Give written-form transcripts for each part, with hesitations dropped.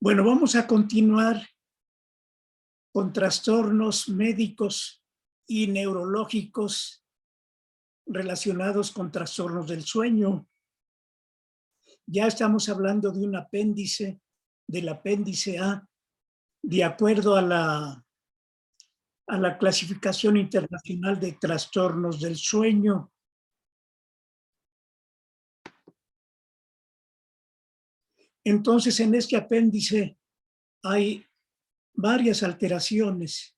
Bueno, vamos a continuar con trastornos médicos y neurológicos relacionados con trastornos del sueño. Ya estamos hablando de un apéndice, del apéndice A, de acuerdo a la clasificación internacional de trastornos del sueño. Entonces, en este apéndice hay varias alteraciones,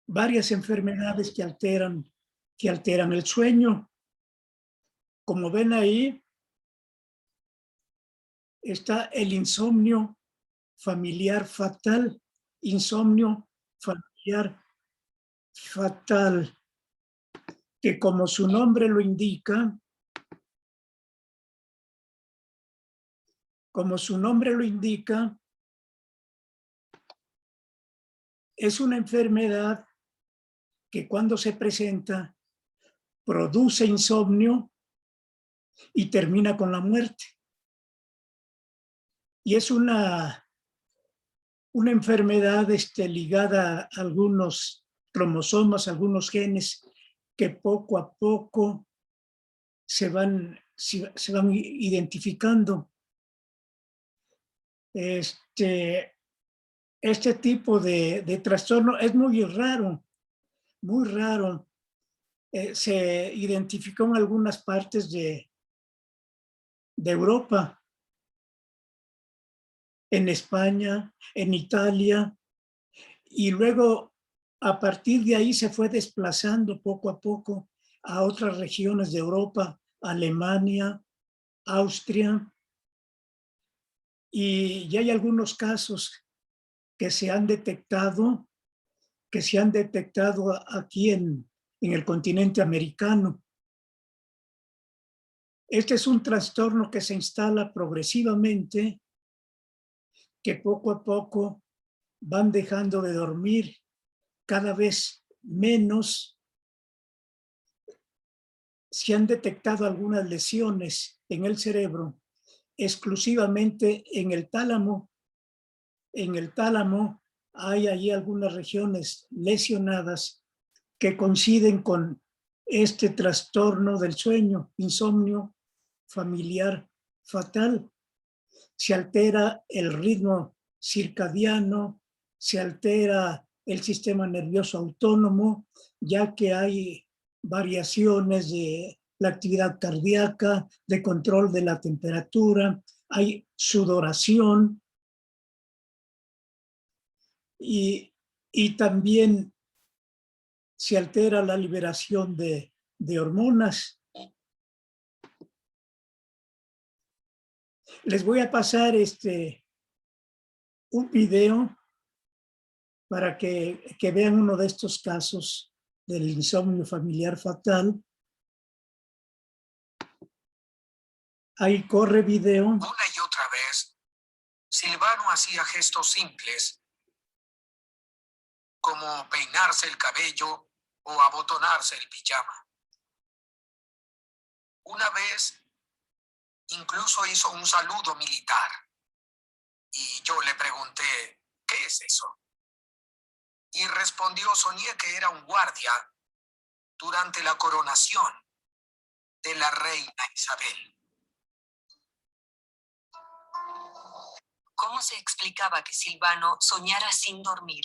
varias enfermedades que alteran el sueño. Como ven ahí, está el insomnio familiar fatal, insomnio familiar fatal, que como su nombre lo indica, es una enfermedad que cuando se presenta produce insomnio y termina con la muerte. Y es una enfermedad ligada a algunos cromosomas, algunos genes que poco a poco se van identificando. Este tipo de trastorno es muy raro, muy raro. Se identificó en algunas partes de Europa, en España, en Italia, y luego a partir de ahí se fue desplazando poco a poco a otras regiones de Europa, Alemania, Austria, y ya hay algunos casos que se han detectado aquí en el continente americano. Este es un trastorno que se instala progresivamente, que poco a poco van dejando de dormir cada vez menos. Se han detectado algunas lesiones en el cerebro, exclusivamente en el tálamo. En el tálamo hay allí algunas regiones lesionadas que coinciden con este trastorno del sueño, insomnio familiar fatal. Se altera el ritmo circadiano, se altera el sistema nervioso autónomo, ya que hay variaciones de la actividad cardíaca, de control de la temperatura, hay sudoración y también se altera la liberación de hormonas. Les voy a pasar un video para que vean uno de estos casos del insomnio familiar fatal. Ahí corre video. Una y otra vez, Silvano hacía gestos simples, como peinarse el cabello o abotonarse el pijama. Una vez, incluso hizo un saludo militar. Y yo le pregunté, ¿qué es eso? Y respondió, soñé que era un guardia durante la coronación de la reina Isabel. ¿Cómo se explicaba que Silvano soñara sin dormir?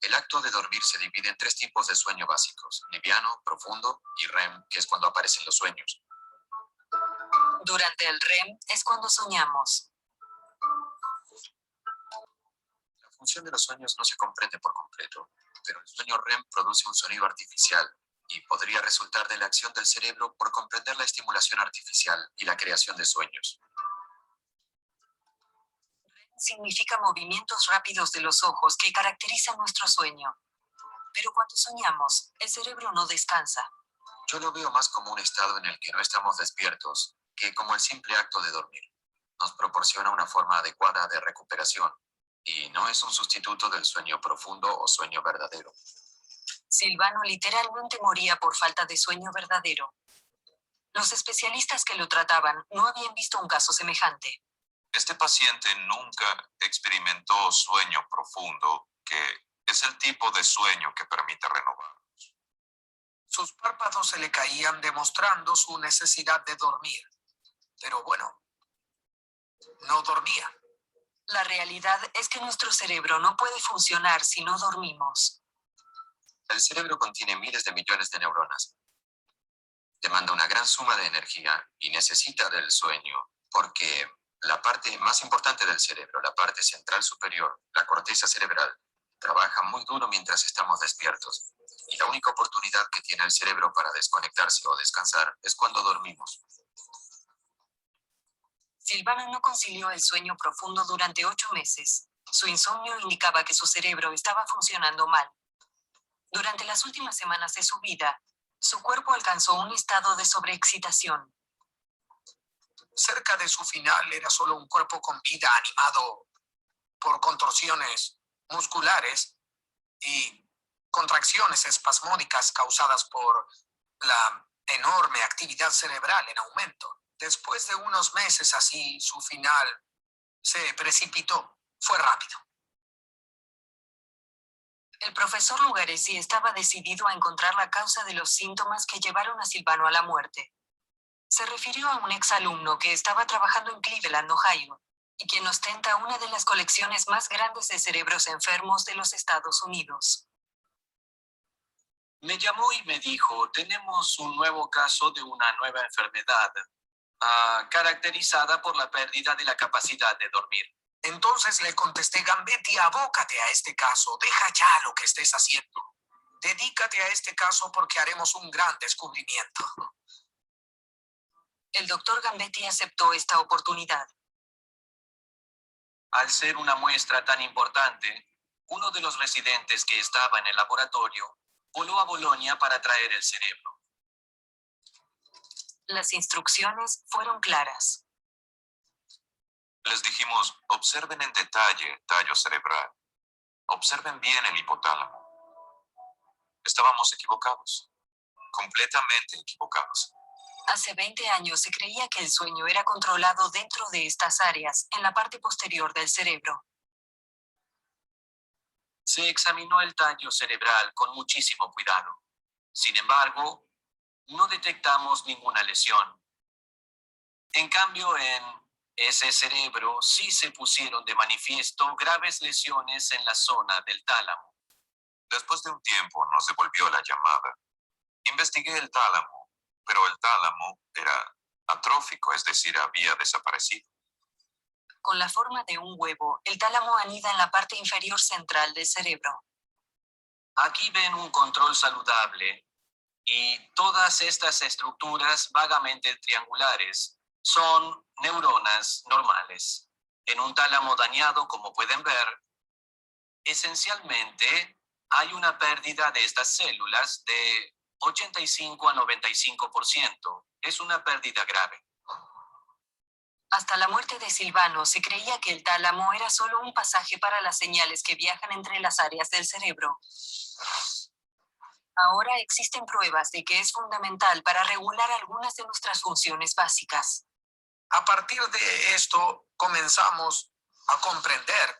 El acto de dormir se divide en 3 tipos de sueño básicos: liviano, profundo y REM, que es cuando aparecen los sueños. Durante el REM es cuando soñamos. La función de los sueños no se comprende por completo, pero el sueño REM produce un sonido artificial y podría resultar de la acción del cerebro por comprender la estimulación artificial y la creación de sueños. REM significa movimientos rápidos de los ojos que caracterizan nuestro sueño. Pero cuando soñamos, el cerebro no descansa. Yo lo veo más como un estado en el que no estamos despiertos que como el simple acto de dormir. Nos proporciona una forma adecuada de recuperación y no es un sustituto del sueño profundo o sueño verdadero. Silvano literalmente moría por falta de sueño verdadero. Los especialistas que lo trataban no habían visto un caso semejante. Este paciente nunca experimentó sueño profundo, que es el tipo de sueño que permite renovar. Sus párpados se le caían demostrando su necesidad de dormir. Pero bueno, no dormía. La realidad es que nuestro cerebro no puede funcionar si no dormimos. El cerebro contiene miles de millones de neuronas. Demanda una gran suma de energía y necesita del sueño porque la parte más importante del cerebro, la parte central superior, la corteza cerebral, trabaja muy duro mientras estamos despiertos. Y la única oportunidad que tiene el cerebro para desconectarse o descansar es cuando dormimos. Silvano no concilió el sueño profundo durante 8 meses. Su insomnio indicaba que su cerebro estaba funcionando mal. Durante las últimas semanas de su vida, su cuerpo alcanzó un estado de sobreexcitación. Cerca de su final era solo un cuerpo con vida animado por contorsiones musculares y contracciones espasmódicas causadas por la enorme actividad cerebral en aumento. Después de unos meses así, su final se precipitó. Fue rápido. El profesor Lugaresi estaba decidido a encontrar la causa de los síntomas que llevaron a Silvano a la muerte. Se refirió a un exalumno que estaba trabajando en Cleveland, Ohio, y quien ostenta una de las colecciones más grandes de cerebros enfermos de los Estados Unidos. Me llamó y me dijo, tenemos un nuevo caso de una nueva enfermedad, caracterizada por la pérdida de la capacidad de dormir. Entonces le contesté, Gambetti, abócate a este caso. Deja ya lo que estés haciendo. Dedícate a este caso porque haremos un gran descubrimiento. El doctor Gambetti aceptó esta oportunidad. Al ser una muestra tan importante, uno de los residentes que estaba en el laboratorio voló a Bolonia para traer el cerebro. Las instrucciones fueron claras. Les dijimos, observen en detalle el tallo cerebral. Observen bien el hipotálamo. Estábamos equivocados. Completamente equivocados. Hace 20 años se creía que el sueño era controlado dentro de estas áreas, en la parte posterior del cerebro. Se examinó el tallo cerebral con muchísimo cuidado. Sin embargo, no detectamos ninguna lesión. En cambio, en ese cerebro sí se pusieron de manifiesto graves lesiones en la zona del tálamo. Después de un tiempo nos devolvió la llamada. Investigué el tálamo, pero el tálamo era atrófico, es decir, había desaparecido. Con la forma de un huevo, el tálamo anida en la parte inferior central del cerebro. Aquí ven un control saludable y todas estas estructuras vagamente triangulares son neuronas normales. En un tálamo dañado, como pueden ver, esencialmente hay una pérdida de estas células de 85 a 95%. Es una pérdida grave. Hasta la muerte de Silvano se creía que el tálamo era solo un pasaje para las señales que viajan entre las áreas del cerebro. Ahora existen pruebas de que es fundamental para regular algunas de nuestras funciones básicas. A partir de esto comenzamos a comprender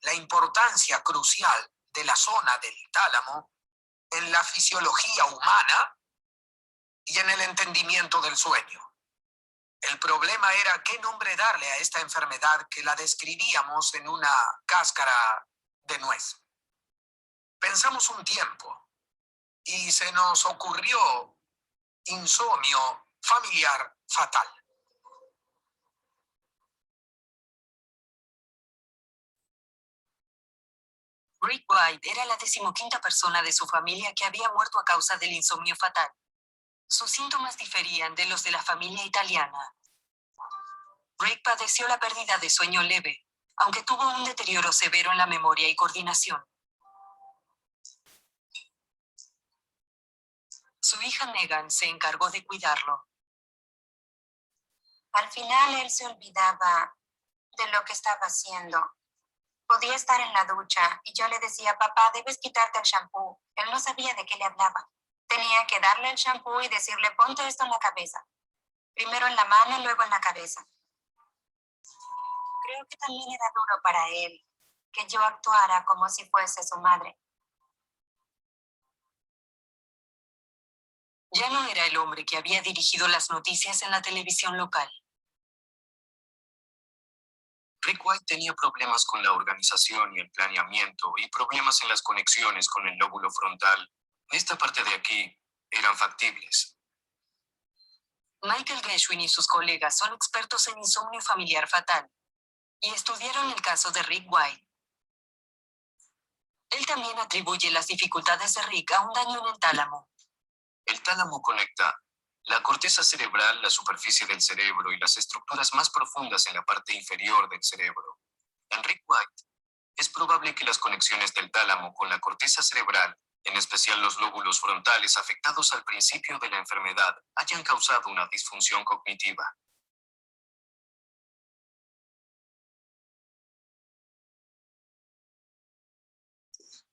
la importancia crucial de la zona del tálamo en la fisiología humana y en el entendimiento del sueño. El problema era qué nombre darle a esta enfermedad que la describíamos en una cáscara de nuez. Pensamos un tiempo y se nos ocurrió insomnio familiar fatal. Rick White era la 15ª persona de su familia que había muerto a causa del insomnio fatal. Sus síntomas diferían de los de la familia italiana. Rick padeció la pérdida de sueño leve, aunque tuvo un deterioro severo en la memoria y coordinación. Su hija Megan se encargó de cuidarlo. Al final él se olvidaba de lo que estaba haciendo. Podía estar en la ducha y yo le decía, papá, debes quitarte el shampoo. Él no sabía de qué le hablaba. Tenía que darle el shampoo y decirle, ponte esto en la cabeza. Primero en la mano y luego en la cabeza. Creo que también era duro para él que yo actuara como si fuese su madre. Ya no era el hombre que había dirigido las noticias en la televisión local. Rick White tenía problemas con la organización y el planeamiento y problemas en las conexiones con el lóbulo frontal. Esta parte de aquí eran factibles. Michael Gershwin y sus colegas son expertos en insomnio familiar fatal y estudiaron el caso de Rick White. Él también atribuye las dificultades de Rick a un daño en el tálamo. El tálamo conecta la corteza cerebral, la superficie del cerebro y las estructuras más profundas en la parte inferior del cerebro. En Rick White, es probable que las conexiones del tálamo con la corteza cerebral, en especial los lóbulos frontales afectados al principio de la enfermedad, hayan causado una disfunción cognitiva.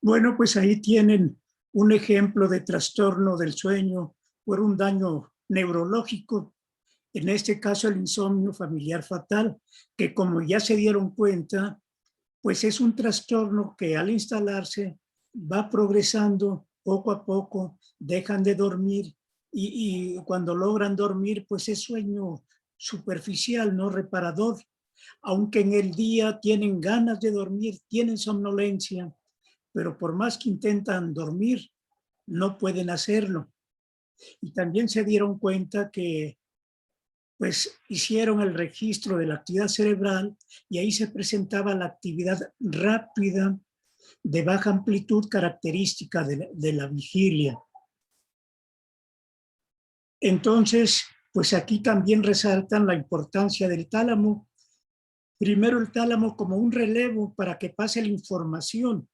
Bueno, pues ahí tienen un ejemplo de trastorno del sueño por un daño neurológico, en este caso el insomnio familiar fatal, que como ya se dieron cuenta, pues es un trastorno que al instalarse va progresando poco a poco, dejan de dormir y cuando logran dormir, pues es sueño superficial, no reparador, aunque en el día tienen ganas de dormir, tienen somnolencia, pero por más que intentan dormir, no pueden hacerlo. Y también se dieron cuenta que pues hicieron el registro de la actividad cerebral y ahí se presentaba la actividad rápida de baja amplitud característica de la vigilia. Entonces, pues aquí también resaltan la importancia del tálamo. Primero el tálamo como un relevo para que pase la información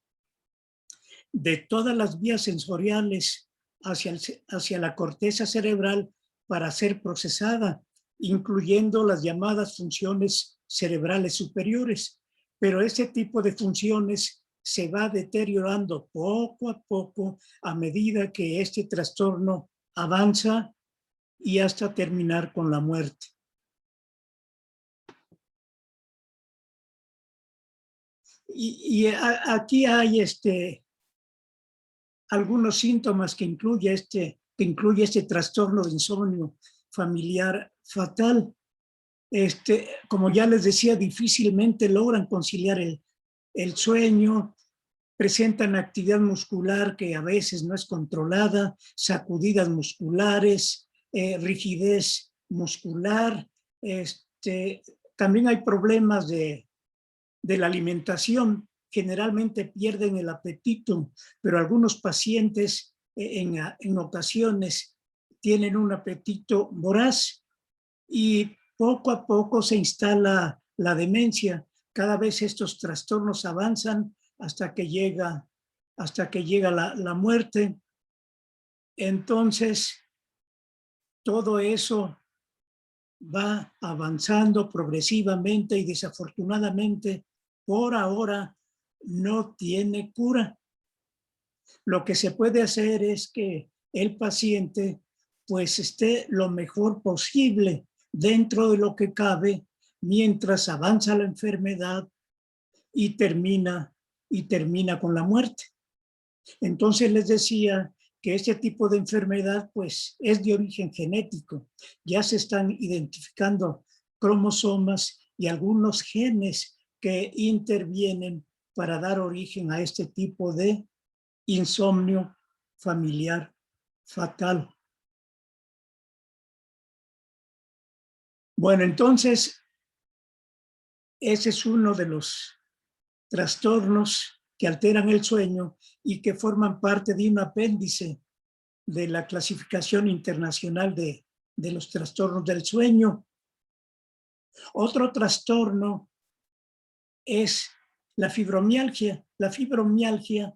de todas las vías sensoriales hacia la corteza cerebral para ser procesada, incluyendo las llamadas funciones cerebrales superiores. Pero ese tipo de funciones se va deteriorando poco a poco a medida que este trastorno avanza y hasta terminar con la muerte. Y aquí hay algunos síntomas que incluye este trastorno de insomnio familiar fatal. Como ya les decía, difícilmente logran conciliar el sueño, presentan actividad muscular que a veces no es controlada, sacudidas musculares, rigidez muscular. También hay problemas de la alimentación, generalmente pierden el apetito, pero algunos pacientes en ocasiones tienen un apetito voraz y poco a poco se instala la demencia. Cada vez estos trastornos avanzan hasta que llega la muerte. Entonces, todo eso va avanzando progresivamente y desafortunadamente por ahora no tiene cura. Lo que se puede hacer es que el paciente pues esté lo mejor posible dentro de lo que cabe mientras avanza la enfermedad y termina con la muerte. Entonces les decía que este tipo de enfermedad pues es de origen genético. Ya se están identificando cromosomas y algunos genes que intervienen para dar origen a este tipo de insomnio familiar fatal. Bueno, entonces, ese es uno de los trastornos que alteran el sueño y que forman parte de un apéndice de la clasificación internacional de los trastornos del sueño. Otro trastorno es la fibromialgia. La fibromialgia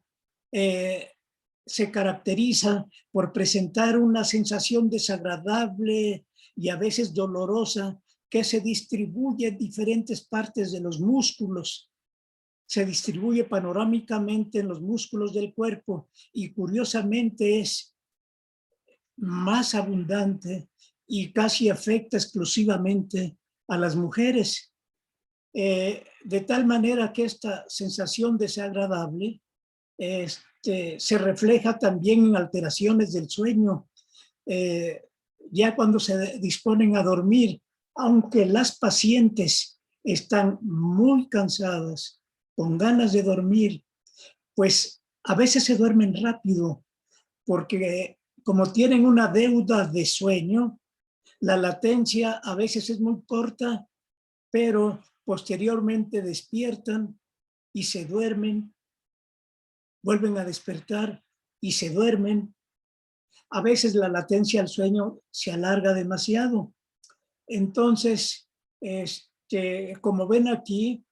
se caracteriza por presentar una sensación desagradable y a veces dolorosa que se distribuye en diferentes partes de los músculos. Se distribuye panorámicamente en los músculos del cuerpo y curiosamente es más abundante y casi afecta exclusivamente a las mujeres. De tal manera que esta sensación desagradable se refleja también en alteraciones del sueño. Ya cuando se disponen a dormir, aunque las pacientes están muy cansadas, con ganas de dormir, pues a veces se duermen rápido, porque como tienen una deuda de sueño, la latencia a veces es muy corta, pero posteriormente despiertan y se duermen, vuelven a despertar y se duermen. A veces la latencia al sueño se alarga demasiado. Entonces, como ven aquí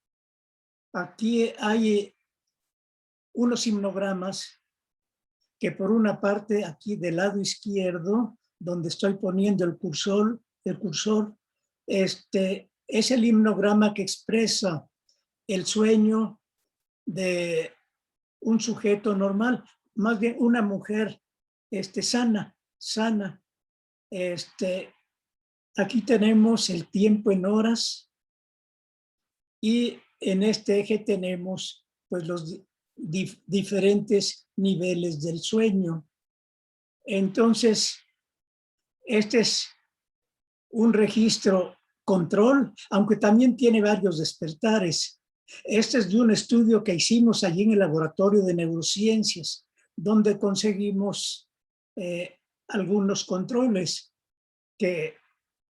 hay unos himnogramas que por una parte aquí del lado izquierdo, donde estoy poniendo el cursor, es el himnograma que expresa el sueño de un sujeto normal, más bien una mujer sana. Aquí tenemos el tiempo en horas y en este eje tenemos pues los diferentes niveles del sueño. Entonces, este es un registro control, aunque también tiene varios despertares. Este es de un estudio que hicimos allí en el laboratorio de neurociencias, donde conseguimos algunos controles que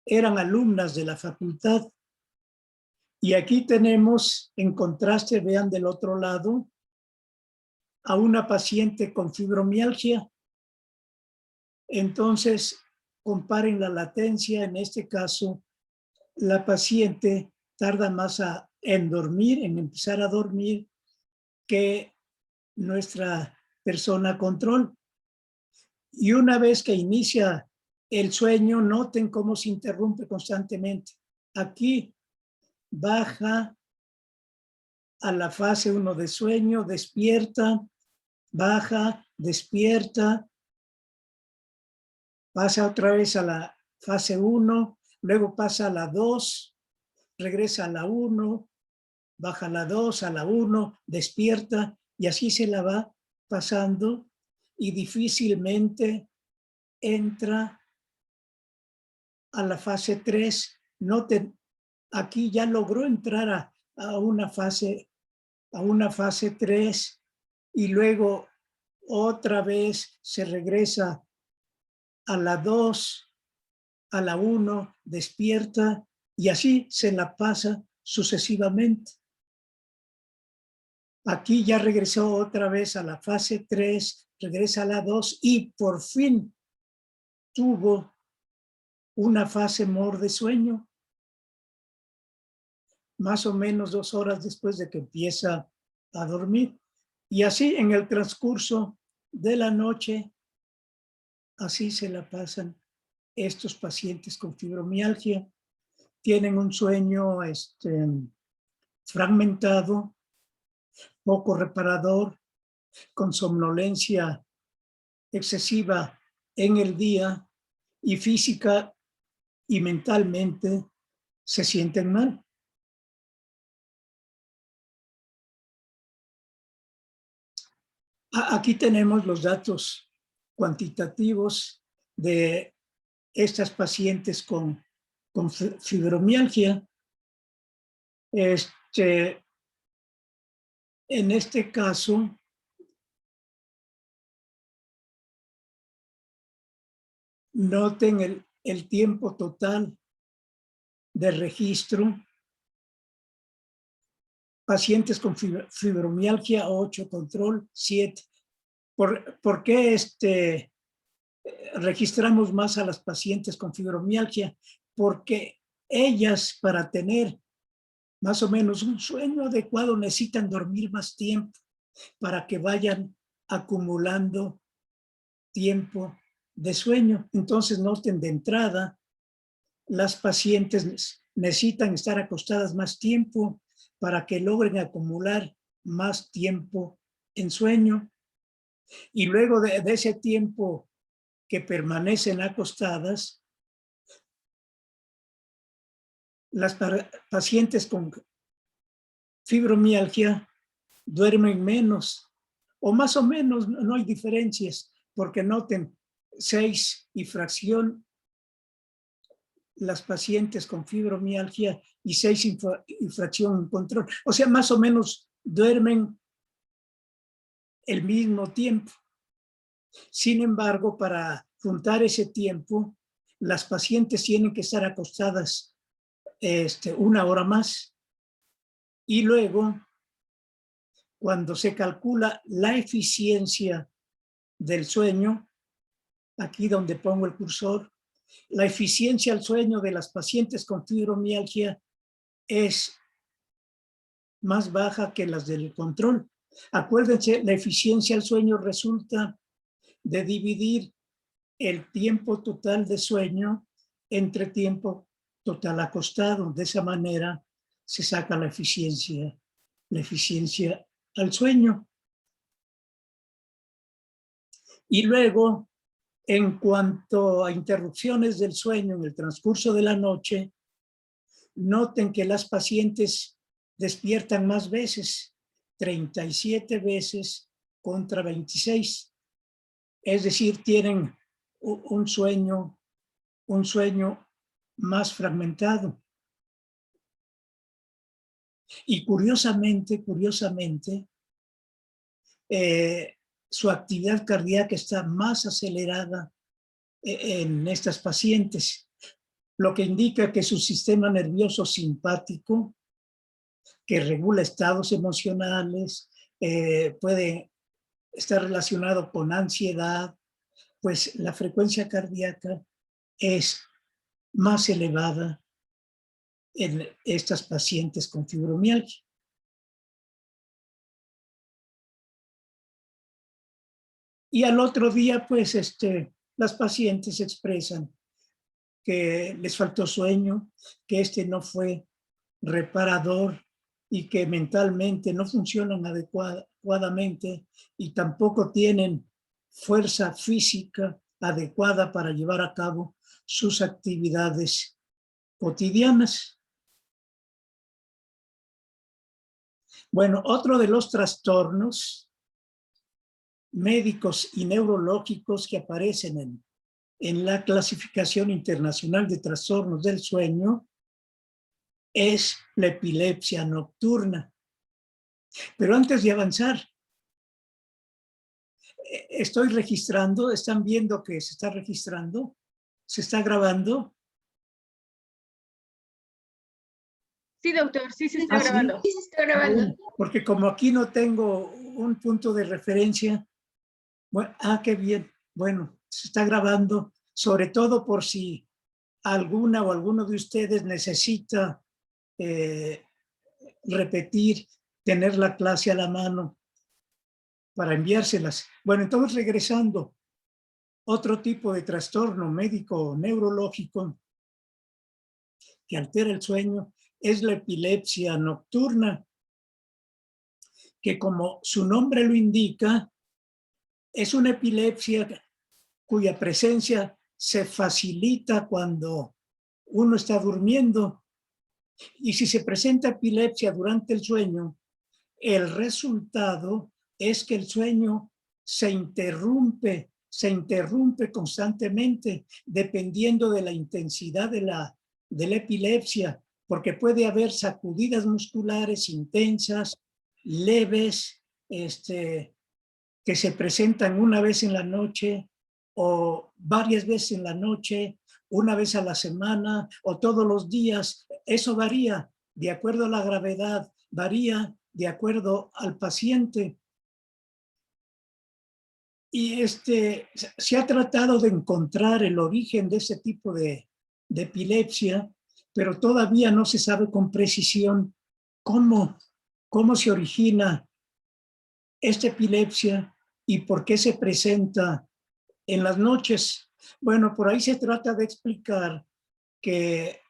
eran alumnas de la facultad. Y aquí tenemos, en contraste, vean del otro lado, a una paciente con fibromialgia. Entonces, comparen la latencia. En este caso, la paciente tarda más en dormir, en empezar a dormir, que nuestra persona control. Y una vez que inicia el sueño, noten cómo se interrumpe constantemente. Aquí baja a la fase 1 de sueño, despierta, baja, despierta, pasa otra vez a la fase 1, luego pasa a la 2, regresa a la 1, baja a la 2, a la 1, despierta, y así se la va pasando y difícilmente entra a la fase 3. Noten, aquí ya logró entrar a una fase 3 y luego otra vez se regresa a la 2, a la 1, despierta, y así se la pasa sucesivamente. Aquí ya regresó otra vez a la fase 3, regresa a la 2 y por fin tuvo una fase MOR de sueño, más o menos 2 horas después de que empieza a dormir. Y así en el transcurso de la noche, así se la pasan estos pacientes con fibromialgia. Tienen un sueño fragmentado, poco reparador, con somnolencia excesiva en el día, y física y mentalmente se sienten mal. Aquí tenemos los datos cuantitativos de estas pacientes con fibromialgia. En este caso, noten el tiempo total de registro. Pacientes con fibromialgia, 8, control, 7. ¿Por qué registramos más a las pacientes con fibromialgia? Porque ellas, para tener más o menos un sueño adecuado, necesitan dormir más tiempo para que vayan acumulando tiempo de sueño. Entonces, noten de entrada, las pacientes necesitan estar acostadas más tiempo para que logren acumular más tiempo en sueño. Y luego de ese tiempo que permanecen acostadas, Las pacientes con fibromialgia duermen menos, o más o menos, no hay diferencias, porque noten, 6 y fracción las pacientes con fibromialgia y 6 y fracción control. O sea, más o menos duermen el mismo tiempo. Sin embargo, para juntar ese tiempo, las pacientes tienen que estar acostadas 1 hora más. Y luego, cuando se calcula la eficiencia del sueño, aquí donde pongo el cursor, la eficiencia al sueño de las pacientes con fibromialgia es más baja que las del control. Acuérdense, la eficiencia al sueño resulta de dividir el tiempo total de sueño entre tiempo total acostado. De esa manera se saca la eficiencia al sueño. Y luego, en cuanto a interrupciones del sueño en el transcurso de la noche, noten que las pacientes despiertan más veces, 37 veces contra 26. Es decir, tienen un sueño más fragmentado. Y curiosamente, su actividad cardíaca está más acelerada en estas pacientes, lo que indica que su sistema nervioso simpático, que regula estados emocionales, puede estar relacionado con ansiedad, pues la frecuencia cardíaca es más elevada en estas pacientes con fibromialgia. Y al otro día, pues, las pacientes expresan que les faltó sueño, que no fue reparador y que mentalmente no funcionan adecuadamente y tampoco tienen fuerza física adecuada para llevar a cabo sus actividades cotidianas. Bueno, otro de los trastornos médicos y neurológicos que aparecen en la clasificación internacional de trastornos del sueño es la epilepsia nocturna. Pero antes de avanzar, estoy registrando, están viendo que se está registrando, se está grabando. Sí, doctor, sí se está grabando. Sí, se está grabando. Porque como aquí no tengo un punto de referencia, bueno, qué bien, bueno, se está grabando, sobre todo por si alguna o alguno de ustedes necesita repetir, tener la clase a la mano para enviárselas. Bueno, entonces regresando, otro tipo de trastorno médico neurológico que altera el sueño es la epilepsia nocturna, que como su nombre lo indica, es una epilepsia cuya presencia se facilita cuando uno está durmiendo. Y si se presenta epilepsia durante el sueño, el resultado es que el sueño se interrumpe constantemente dependiendo de la intensidad de la epilepsia, porque puede haber sacudidas musculares intensas, leves, que se presentan una vez en la noche o varias veces en la noche, una vez a la semana o todos los días. Eso varía de acuerdo a la gravedad, varía de acuerdo al paciente. Y se ha tratado de encontrar el origen de ese tipo de epilepsia, pero todavía no se sabe con precisión cómo se origina esta epilepsia y por qué se presenta en las noches. Bueno, por ahí se trata de explicar que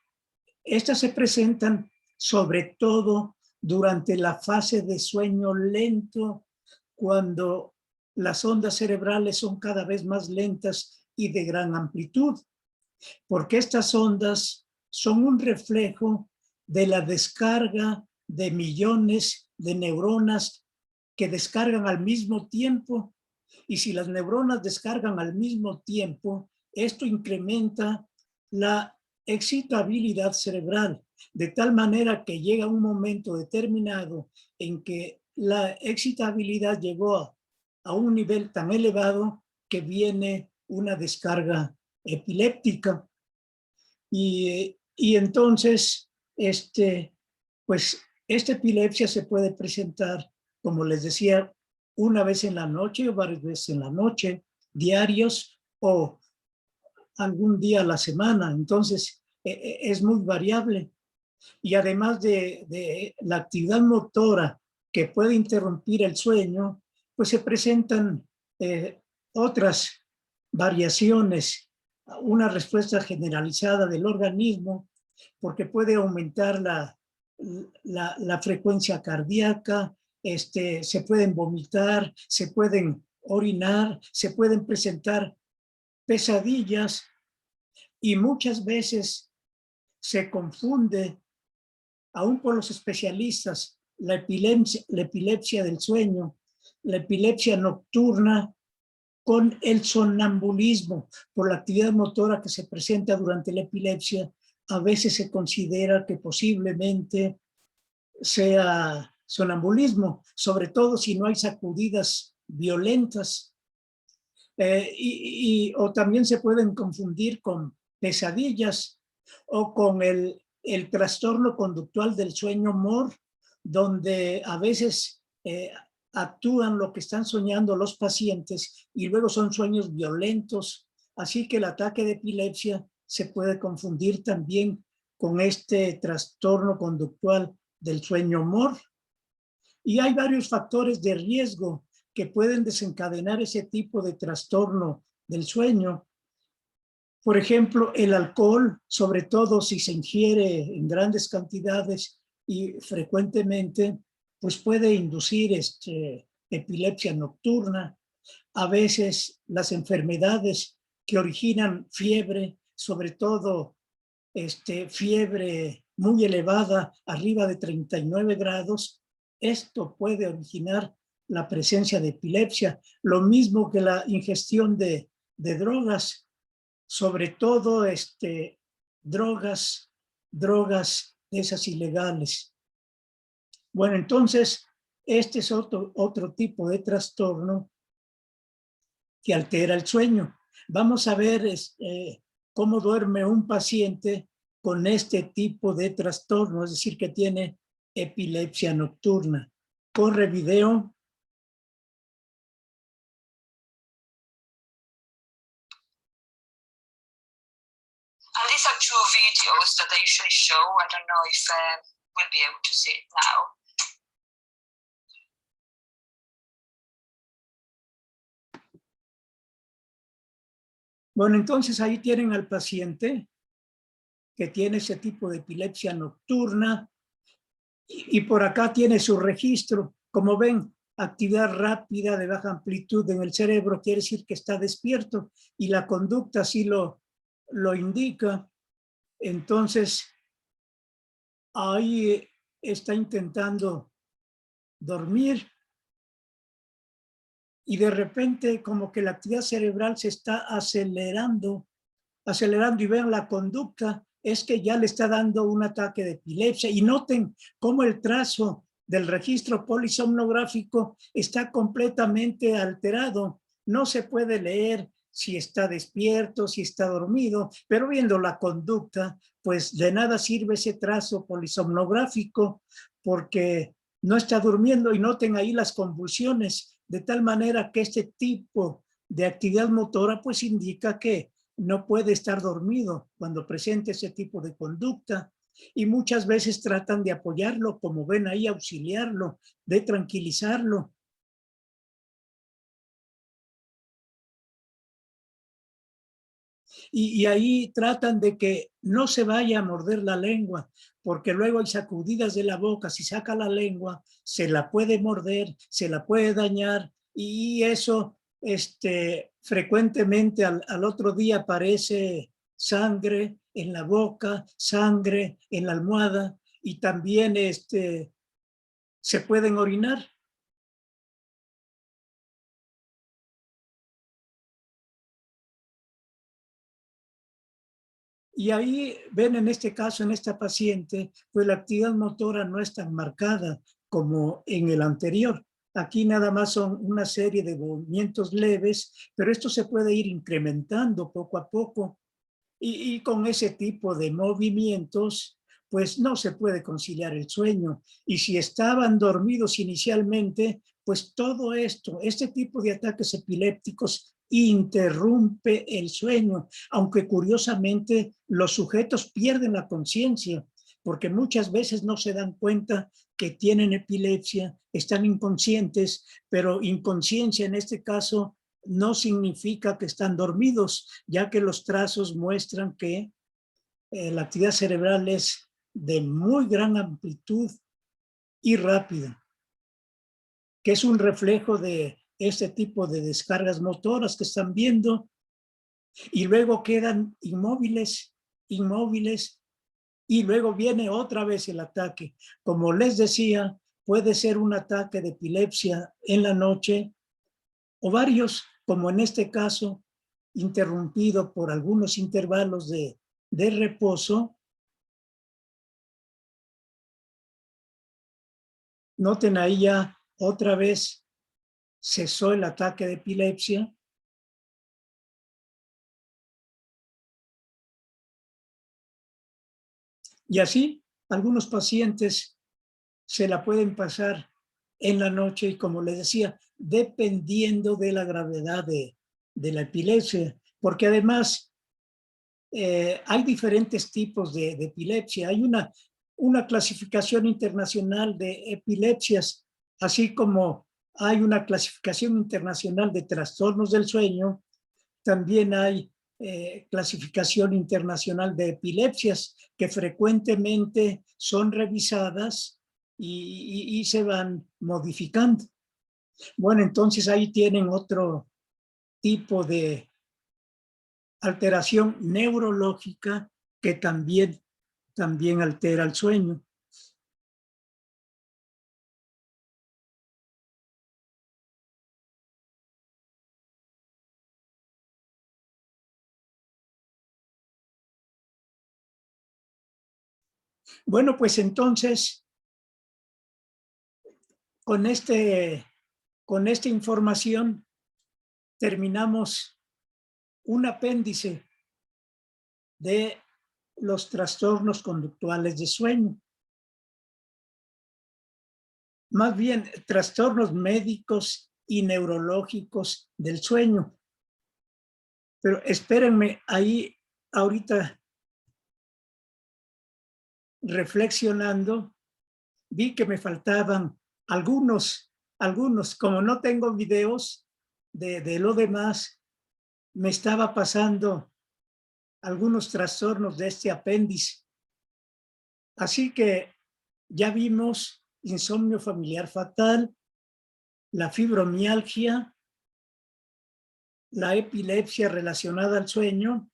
estas se presentan sobre todo durante la fase de sueño lento, cuando las ondas cerebrales son cada vez más lentas y de gran amplitud, porque estas ondas son un reflejo de la descarga de millones de neuronas que descargan al mismo tiempo. Y si las neuronas descargan al mismo tiempo, esto incrementa la excitabilidad cerebral, de tal manera que llega un momento determinado en que la excitabilidad llegó a un nivel tan elevado que viene una descarga epiléptica. Y entonces, pues esta epilepsia se puede presentar, como les decía, una vez en la noche o varias veces en la noche, diarios o algún día a la semana. Entonces, es muy variable. Y además de la actividad motora que puede interrumpir el sueño, pues se presentan otras variaciones, una respuesta generalizada del organismo, porque puede aumentar la frecuencia cardíaca, se pueden vomitar, se pueden orinar, se pueden presentar pesadillas y muchas veces se confunde, aún por los especialistas, la epilepsia del sueño, la epilepsia nocturna con el sonambulismo. Por la actividad motora que se presenta durante la epilepsia, a veces se considera que posiblemente sea sonambulismo, sobre todo si no hay sacudidas violentas. O también se pueden confundir con pesadillas o con el trastorno conductual del sueño MOR, donde a veces actúan lo que están soñando los pacientes y luego son sueños violentos. Así que el ataque de epilepsia se puede confundir también con este trastorno conductual del sueño MOR. Y hay varios factores de riesgo que pueden desencadenar ese tipo de trastorno del sueño. Por ejemplo, el alcohol, sobre todo si se ingiere en grandes cantidades y frecuentemente, pues puede inducir epilepsia nocturna. A veces las enfermedades que originan fiebre, sobre todo fiebre muy elevada, arriba de 39 grados, esto puede originar la presencia de epilepsia. Lo mismo que la ingestión de drogas, sobre todo drogas esas ilegales. Bueno, entonces, este es otro tipo de trastorno que altera el sueño. Vamos a ver cómo duerme un paciente con este tipo de trastorno, es decir, que tiene epilepsia nocturna. Corre video. And these are two videos that I usually show. I don't know if we'll be able to see it now. Bueno, entonces ahí tienen al paciente que tiene ese tipo de epilepsia nocturna y por acá tiene su registro. Como ven, actividad rápida de baja amplitud en el cerebro quiere decir que está despierto y la conducta sí lo indica. Entonces, ahí está intentando dormir y de repente como que la actividad cerebral se está acelerando y vean la conducta, es que ya le está dando un ataque de epilepsia. Y noten cómo el trazo del registro polisomnográfico está completamente alterado. No se puede leer si está despierto, si está dormido, pero viendo la conducta, pues de nada sirve ese trazo polisomnográfico porque no está durmiendo. Y noten ahí las convulsiones, de tal manera que este tipo de actividad motora pues indica que no puede estar dormido cuando presente ese tipo de conducta. Y muchas veces tratan de apoyarlo, como ven ahí, auxiliarlo, de tranquilizarlo. Y ahí tratan de que no se vaya a morder la lengua, porque luego hay sacudidas de la boca. Si saca la lengua, se la puede morder, se la puede dañar, y eso frecuentemente al otro día aparece sangre en la boca, sangre en la almohada y también se pueden orinar. Y ahí ven en este caso, en esta paciente, pues la actividad motora no es tan marcada como en el anterior. Aquí nada más son una serie de movimientos leves, pero esto se puede ir incrementando poco a poco. Y con ese tipo de movimientos, pues no se puede conciliar el sueño. Y si estaban dormidos inicialmente, pues todo esto, este tipo de ataques epilépticos interrumpe el sueño, aunque curiosamente los sujetos pierden la conciencia, porque muchas veces no se dan cuenta que tienen epilepsia, están inconscientes, pero inconsciencia en este caso no significa que están dormidos, ya que los trazos muestran que la actividad cerebral es de muy gran amplitud y rápida, que es un reflejo de este tipo de descargas motoras que están viendo y luego quedan inmóviles, y luego viene otra vez el ataque. Como les decía, puede ser un ataque de epilepsia en la noche o varios, como en este caso, interrumpido por algunos intervalos de reposo. Noten ahí ya otra vez cesó el ataque de epilepsia. Y así, algunos pacientes se la pueden pasar en la noche y, como les decía, dependiendo de la gravedad de la epilepsia, porque además hay diferentes tipos de epilepsia. Hay una clasificación internacional de epilepsias, así como hay una clasificación internacional de trastornos del sueño. También hay clasificación internacional de epilepsias que frecuentemente son revisadas y se van modificando. Bueno, entonces ahí tienen otro tipo de alteración neurológica que también altera el sueño. Bueno, pues entonces, con esta información terminamos un apéndice de los trastornos conductuales de sueño. Más bien, trastornos médicos y neurológicos del sueño. Pero espérenme, ahí ahorita reflexionando, vi que me faltaban algunos, como no tengo videos de lo demás, me estaba pasando algunos trastornos de este apéndice. Así que ya vimos insomnio familiar fatal, la fibromialgia, la epilepsia relacionada al sueño.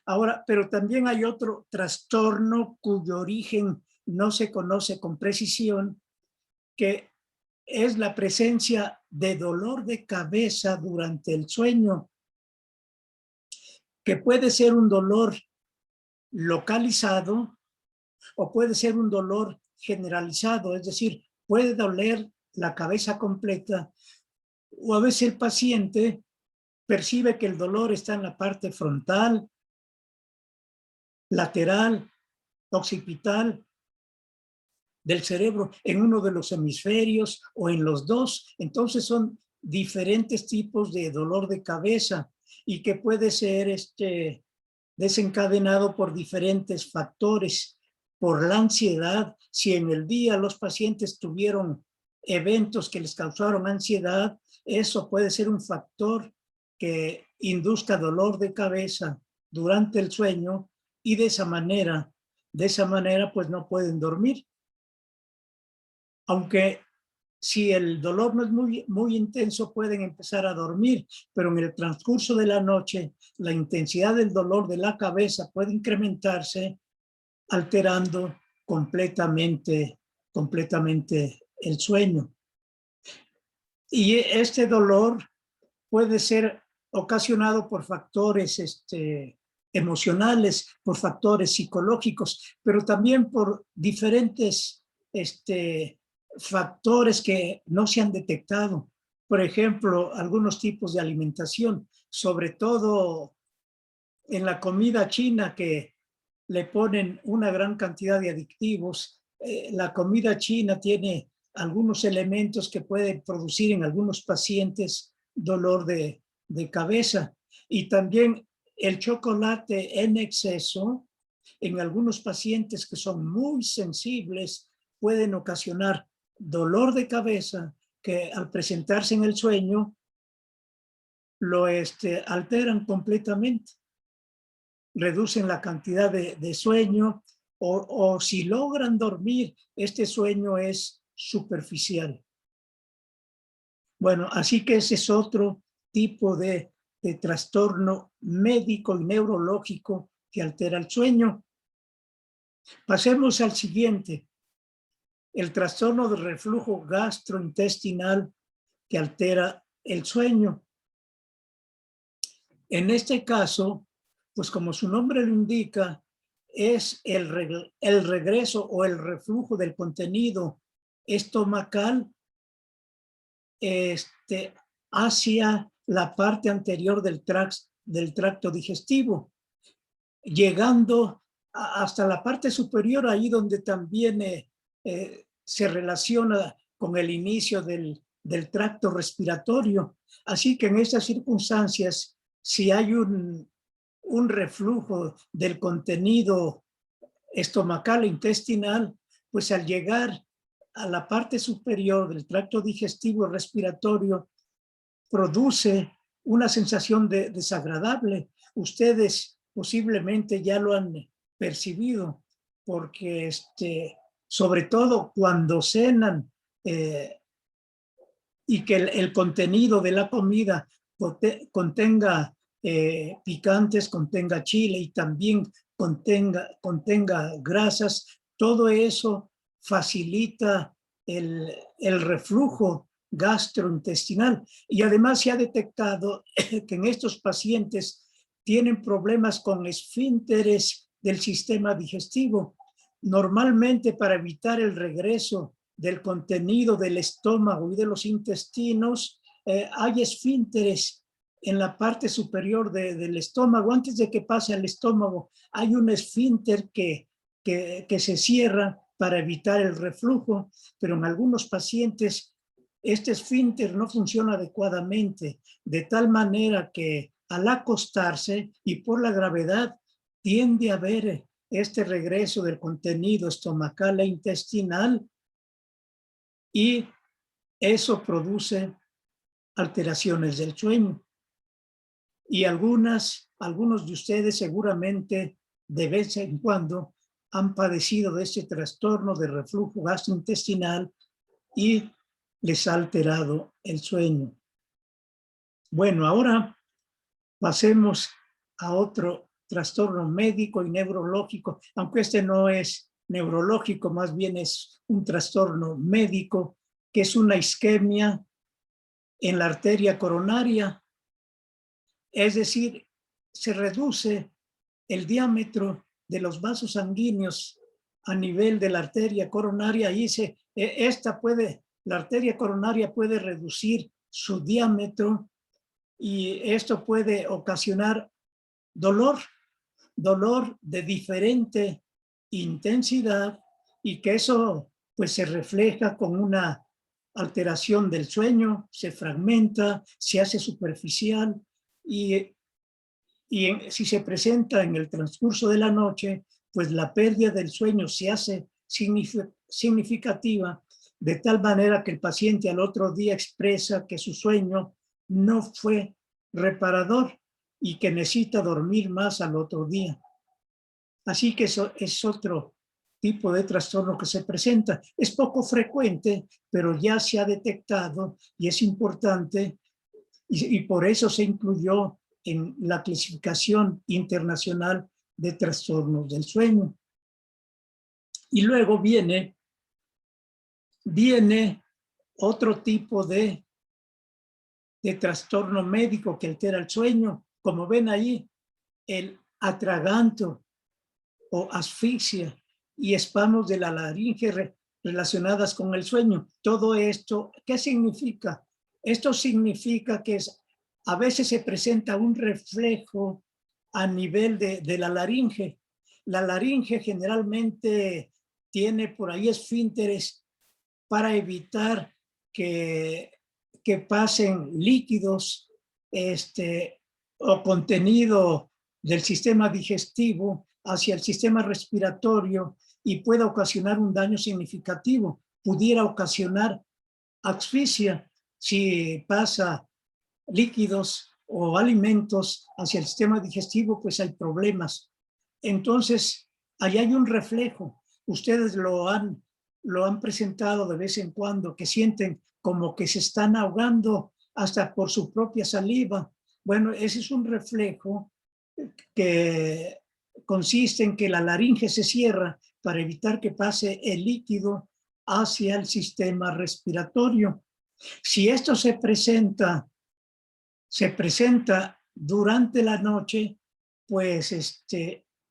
Ahora, pero también hay otro trastorno cuyo origen no se conoce con precisión, que es la presencia de dolor de cabeza durante el sueño, que puede ser un dolor localizado o puede ser un dolor generalizado, es decir, puede doler la cabeza completa o a veces el paciente percibe que el dolor está en la parte frontal, lateral, occipital del cerebro, en uno de los hemisferios o en los dos. Entonces son diferentes tipos de dolor de cabeza y que puede ser desencadenado por diferentes factores, por la ansiedad. Si en el día los pacientes tuvieron eventos que les causaron ansiedad, eso puede ser un factor que induzca dolor de cabeza durante el sueño y de esa manera pues no pueden dormir. Aunque si el dolor no es muy intenso, pueden empezar a dormir, pero en el transcurso de la noche, la intensidad del dolor de la cabeza puede incrementarse, alterando completamente el sueño. Y este dolor puede ser ocasionado por factores emocionales, por factores psicológicos, pero también por diferentes factores que no se han detectado. Por ejemplo, algunos tipos de alimentación, sobre todo en la comida china, que le ponen una gran cantidad de aditivos. La comida china tiene algunos elementos que pueden producir en algunos pacientes dolor de cabeza. Y también el chocolate en exceso, en algunos pacientes que son muy sensibles, pueden ocasionar dolor de cabeza que al presentarse en el sueño lo alteran completamente. Reducen la cantidad de sueño o si logran dormir, este sueño es superficial. Bueno, así que ese es otro tipo de trastorno médico y neurológico que altera el sueño. Pasemos al siguiente, el trastorno de reflujo gastrointestinal que altera el sueño. En este caso, pues como su nombre lo indica, es el regreso o el reflujo del contenido estomacal hacia la parte anterior del tracto digestivo, llegando hasta la parte superior, ahí donde también se relaciona con el inicio del tracto respiratorio. Así que en estas circunstancias, si hay un reflujo del contenido estomacal e intestinal, pues al llegar a la parte superior del tracto digestivo y respiratorio, produce una sensación desagradable. Ustedes posiblemente ya lo han percibido, porque sobre todo cuando cenan y que el contenido de la comida contenga picantes, contenga chile y también contenga grasas, todo eso facilita el reflujo gastrointestinal. Y además se ha detectado que en estos pacientes tienen problemas con esfínteres del sistema digestivo. Normalmente, para evitar el regreso del contenido del estómago y de los intestinos, hay esfínteres en la parte superior del estómago. Antes de que pase al estómago, hay un esfínter que se cierra para evitar el reflujo, pero en algunos pacientes este esfínter no funciona adecuadamente, de tal manera que al acostarse y por la gravedad tiende a haber este regreso del contenido estomacal e intestinal, y eso produce alteraciones del sueño. Y algunos de ustedes seguramente de vez en cuando han padecido de este trastorno de reflujo gastrointestinal y les ha alterado el sueño. Bueno, ahora pasemos a otro trastorno médico y neurológico, aunque este no es neurológico, más bien es un trastorno médico, que es una isquemia en la arteria coronaria. Es decir, se reduce el diámetro de los vasos sanguíneos a nivel de la arteria coronaria y la arteria coronaria puede reducir su diámetro y esto puede ocasionar dolor de diferente intensidad, y que eso pues se refleja con una alteración del sueño, se fragmenta, se hace superficial y si se presenta en el transcurso de la noche, pues la pérdida del sueño se hace significativa, de tal manera que el paciente al otro día expresa que su sueño no fue reparador y que necesita dormir más al otro día. Así que eso es otro tipo de trastorno que se presenta. Es poco frecuente, pero ya se ha detectado y es importante, y por eso se incluyó en la clasificación internacional de trastornos del sueño. Y luego viene otro tipo de trastorno médico que altera el sueño. Como ven ahí, el atraganto o asfixia y espasmos de la laringe relacionadas con el sueño. Todo esto, ¿qué significa? Esto significa que a veces se presenta un reflejo a nivel de la laringe. La laringe generalmente tiene por ahí esfínteres para evitar que pasen líquidos o contenido del sistema digestivo hacia el sistema respiratorio y pueda ocasionar un daño significativo. Pudiera ocasionar asfixia si pasa líquidos o alimentos hacia el sistema digestivo, pues hay problemas. Entonces, ahí hay un reflejo. Ustedes lo han presentado de vez en cuando, que sienten como que se están ahogando hasta por su propia saliva. Bueno, ese es un reflejo que consiste en que la laringe se cierra para evitar que pase el líquido hacia el sistema respiratorio. Si esto se presenta durante la noche, pues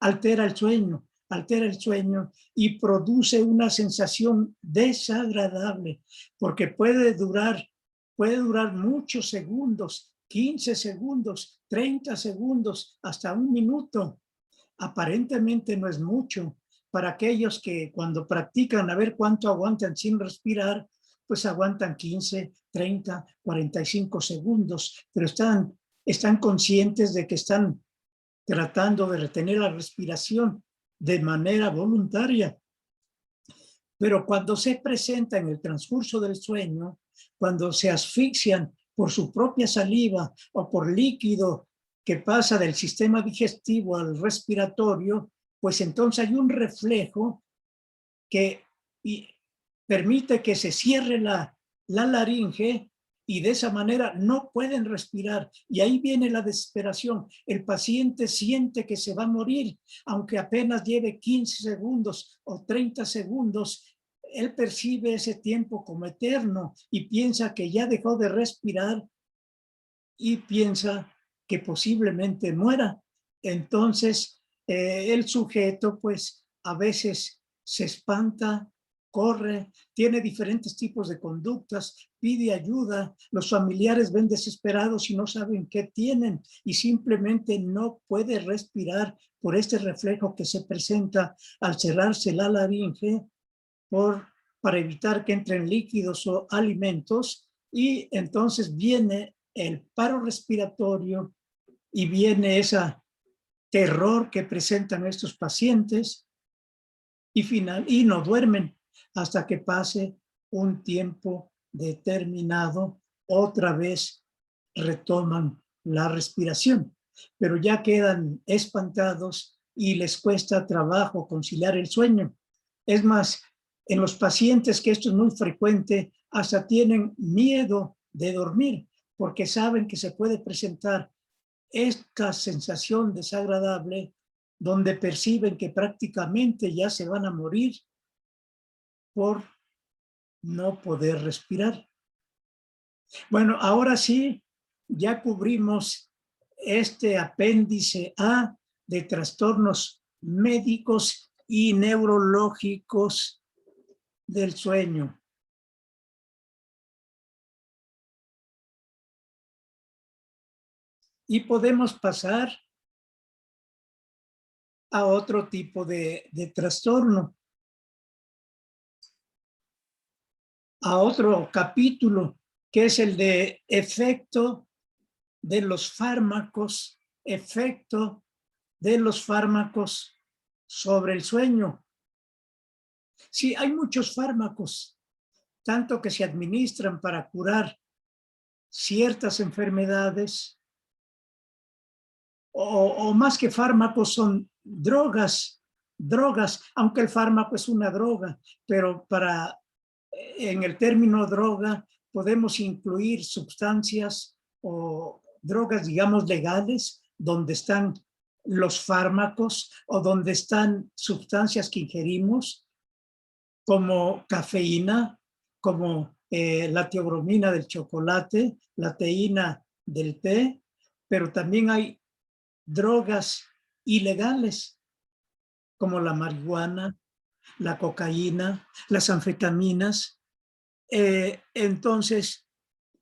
altera el sueño y produce una sensación desagradable, porque puede durar muchos segundos, 15 segundos, 30 segundos, hasta un minuto. Aparentemente no es mucho. Para aquellos que cuando practican a ver cuánto aguantan sin respirar, pues aguantan 15, 30, 45 segundos, pero están conscientes de que están tratando de retener la respiración de manera voluntaria. Pero cuando se presenta en el transcurso del sueño, cuando se asfixian por su propia saliva o por líquido que pasa del sistema digestivo al respiratorio, pues entonces hay un reflejo que permite que se cierre la laringe y de esa manera no pueden respirar. Y ahí viene la desesperación. El paciente siente que se va a morir, aunque apenas lleve 15 segundos o 30 segundos, él percibe ese tiempo como eterno y piensa que ya dejó de respirar y piensa que posiblemente muera. Entonces, el sujeto, pues, a veces se espanta, corre, tiene diferentes tipos de conductas, pide ayuda, los familiares ven desesperados y no saben qué tienen y simplemente no puede respirar por este reflejo que se presenta al cerrarse la laringe para evitar que entren líquidos o alimentos, y entonces viene el paro respiratorio y viene ese terror que presentan estos pacientes y no duermen hasta que pase un tiempo determinado. Otra vez retoman la respiración, pero ya quedan espantados y les cuesta trabajo conciliar el sueño. Es más, en los pacientes que esto es muy frecuente, hasta tienen miedo de dormir porque saben que se puede presentar esta sensación desagradable donde perciben que prácticamente ya se van a morir por no poder respirar. Bueno, ahora sí, ya cubrimos este apéndice A de trastornos médicos y neurológicos del sueño. Y podemos pasar a otro tipo de trastorno, a otro capítulo, que es el de efecto de los fármacos, sobre el sueño. Sí, hay muchos fármacos, tanto que se administran para curar ciertas enfermedades, o más que fármacos son drogas drogas, aunque el fármaco es una droga, pero en el término droga podemos incluir sustancias o drogas, digamos, legales, donde están los fármacos o donde están sustancias que ingerimos, como cafeína, como la teobromina del chocolate, la teína del té, pero también hay drogas ilegales, como la marihuana, la cocaína, las anfetaminas, entonces,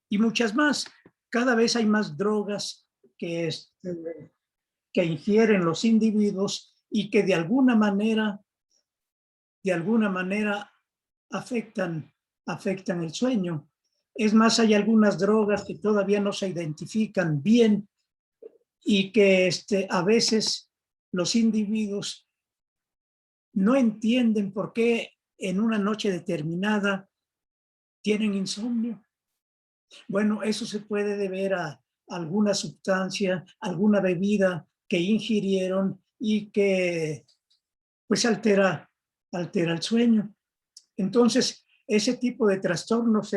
y muchas más. Cada vez hay más drogas que ingieren los individuos y que de alguna manera afectan el sueño. Es más, hay algunas drogas que todavía no se identifican bien y que a veces los individuos no entienden por qué en una noche determinada tienen insomnio. Bueno, eso se puede deber a alguna sustancia, alguna bebida que ingirieron y que pues altera el sueño. Entonces, ese tipo de trastornos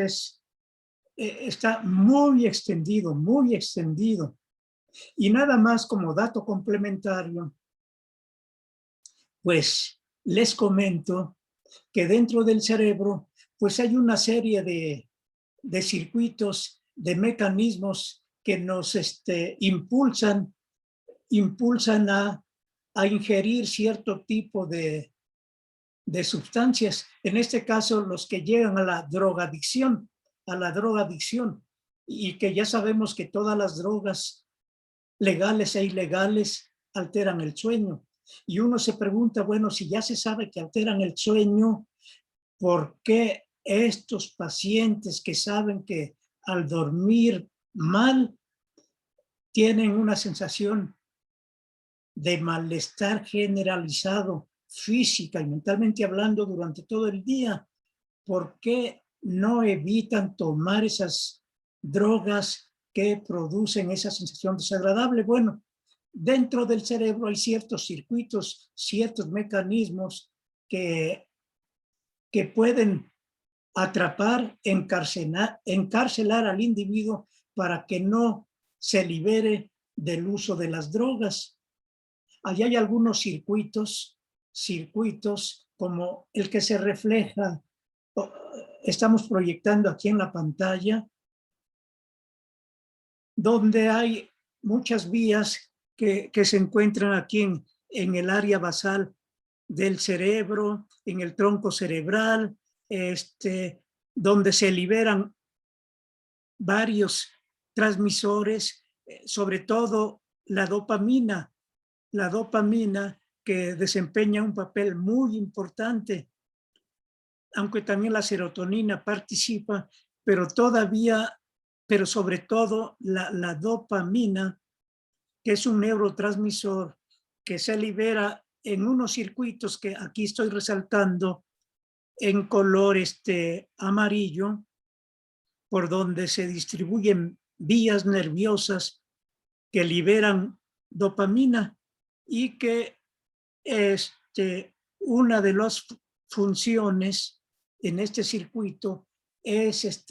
está muy extendido, muy extendido. Y nada más como dato complementario, pues les comento que dentro del cerebro, pues hay una serie de circuitos, de mecanismos que nos impulsan a ingerir cierto tipo de sustancias. En este caso, los que llegan a la drogadicción, y que ya sabemos que todas las drogas legales e ilegales alteran el sueño. Y uno se pregunta, bueno, si ya se sabe que alteran el sueño, ¿por qué estos pacientes que saben que al dormir mal tienen una sensación de malestar generalizado, física y mentalmente hablando durante todo el día? ¿Por qué no evitan tomar esas drogas que producen esa sensación desagradable? Bueno, dentro del cerebro hay ciertos circuitos, ciertos mecanismos que pueden atrapar, encarcelar al individuo para que no se libere del uso de las drogas. Allí hay algunos circuitos como el que se refleja, estamos proyectando aquí en la pantalla, donde hay muchas vías que se encuentran aquí en el área basal del cerebro, en el tronco cerebral, donde se liberan varios transmisores, sobre todo la dopamina que desempeña un papel muy importante, aunque también la serotonina participa, pero sobre todo la dopamina, que es un neurotransmisor que se libera en unos circuitos que aquí estoy resaltando en color amarillo, por donde se distribuyen vías nerviosas que liberan dopamina y que una de las funciones en este circuito es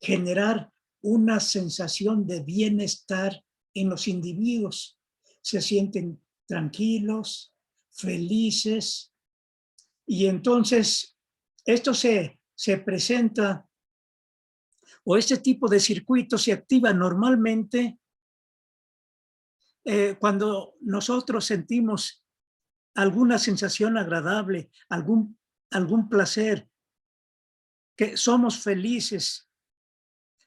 generar una sensación de bienestar en los individuos. Se sienten tranquilos, felices, y entonces esto se presenta, o este tipo de circuito se activa normalmente cuando nosotros sentimos alguna sensación agradable, algún placer, que somos felices,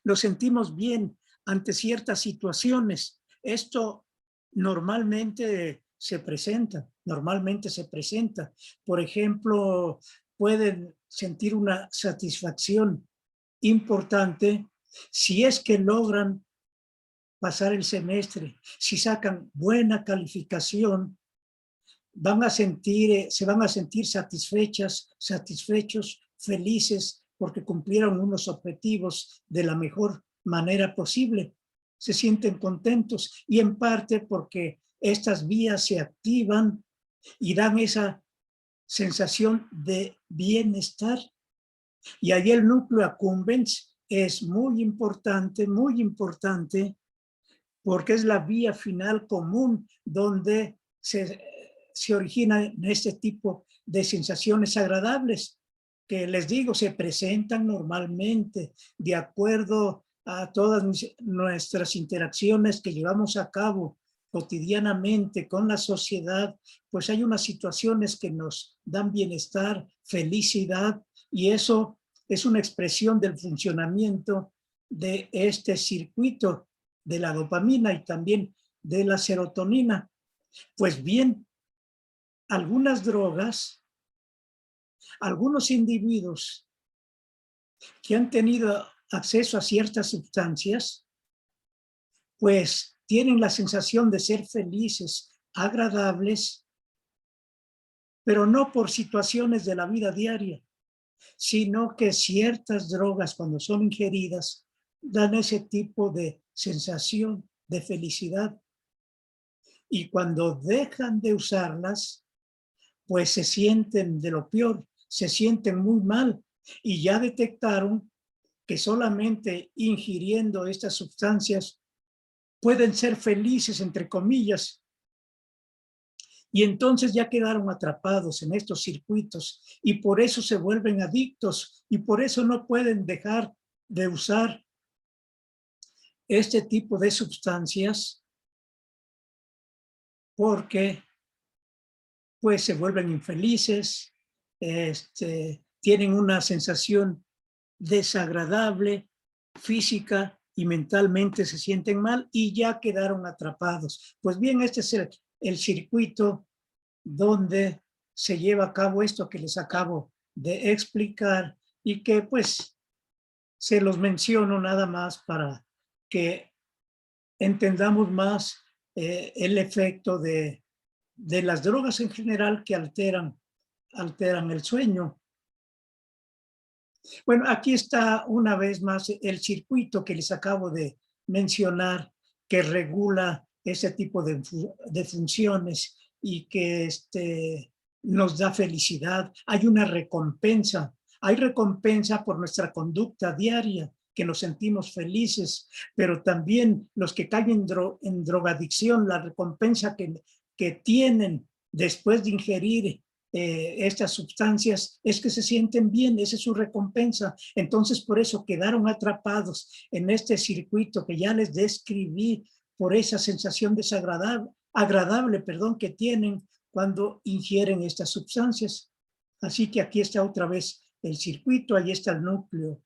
lo sentimos bien ante ciertas situaciones. Esto normalmente se presenta. Por ejemplo, pueden sentir una satisfacción importante si es que logran pasar el semestre, si sacan buena calificación, se van a sentir satisfechos, felices, porque cumplieron unos objetivos de la mejor manera posible. Se sienten contentos, y en parte porque estas vías se activan y dan esa sensación de bienestar. Y ahí el núcleo accumbens es muy importante, porque es la vía final común donde se originan este tipo de sensaciones agradables, que les digo, se presentan normalmente de acuerdo a todas nuestras interacciones que llevamos a cabo cotidianamente con la sociedad, pues hay unas situaciones que nos dan bienestar, felicidad, y eso es una expresión del funcionamiento de este circuito de la dopamina y también de la serotonina. Pues bien, algunas drogas, algunos individuos que han tenido acceso a ciertas sustancias, pues tienen la sensación de ser felices, agradables, pero no por situaciones de la vida diaria, sino que ciertas drogas, cuando son ingeridas, dan ese tipo de sensación de felicidad. Y cuando dejan de usarlas, pues se sienten de lo peor, se sienten muy mal, y ya detectaron que solamente ingiriendo estas sustancias pueden ser felices, entre comillas, y entonces ya quedaron atrapados en estos circuitos y por eso se vuelven adictos y por eso no pueden dejar de usar este tipo de sustancias, porque pues se vuelven infelices, tienen una sensación desagradable, física y mentalmente se sienten mal y ya quedaron atrapados. Pues bien, este es el circuito donde se lleva a cabo esto que les acabo de explicar y que pues se los menciono nada más para que entendamos más el efecto de las drogas en general que alteran el sueño. Bueno, aquí está una vez más el circuito que les acabo de mencionar, que regula ese tipo de funciones y que nos da felicidad. Hay una recompensa. Hay recompensa por nuestra conducta diaria, que nos sentimos felices, pero también los que caen en drogadicción, la recompensa que tienen después de ingerir estas sustancias es que se sienten bien, esa es su recompensa. Entonces, por eso quedaron atrapados en este circuito que ya les describí, por esa sensación agradable, que tienen cuando ingieren estas sustancias. Así que aquí está otra vez el circuito, ahí está el núcleo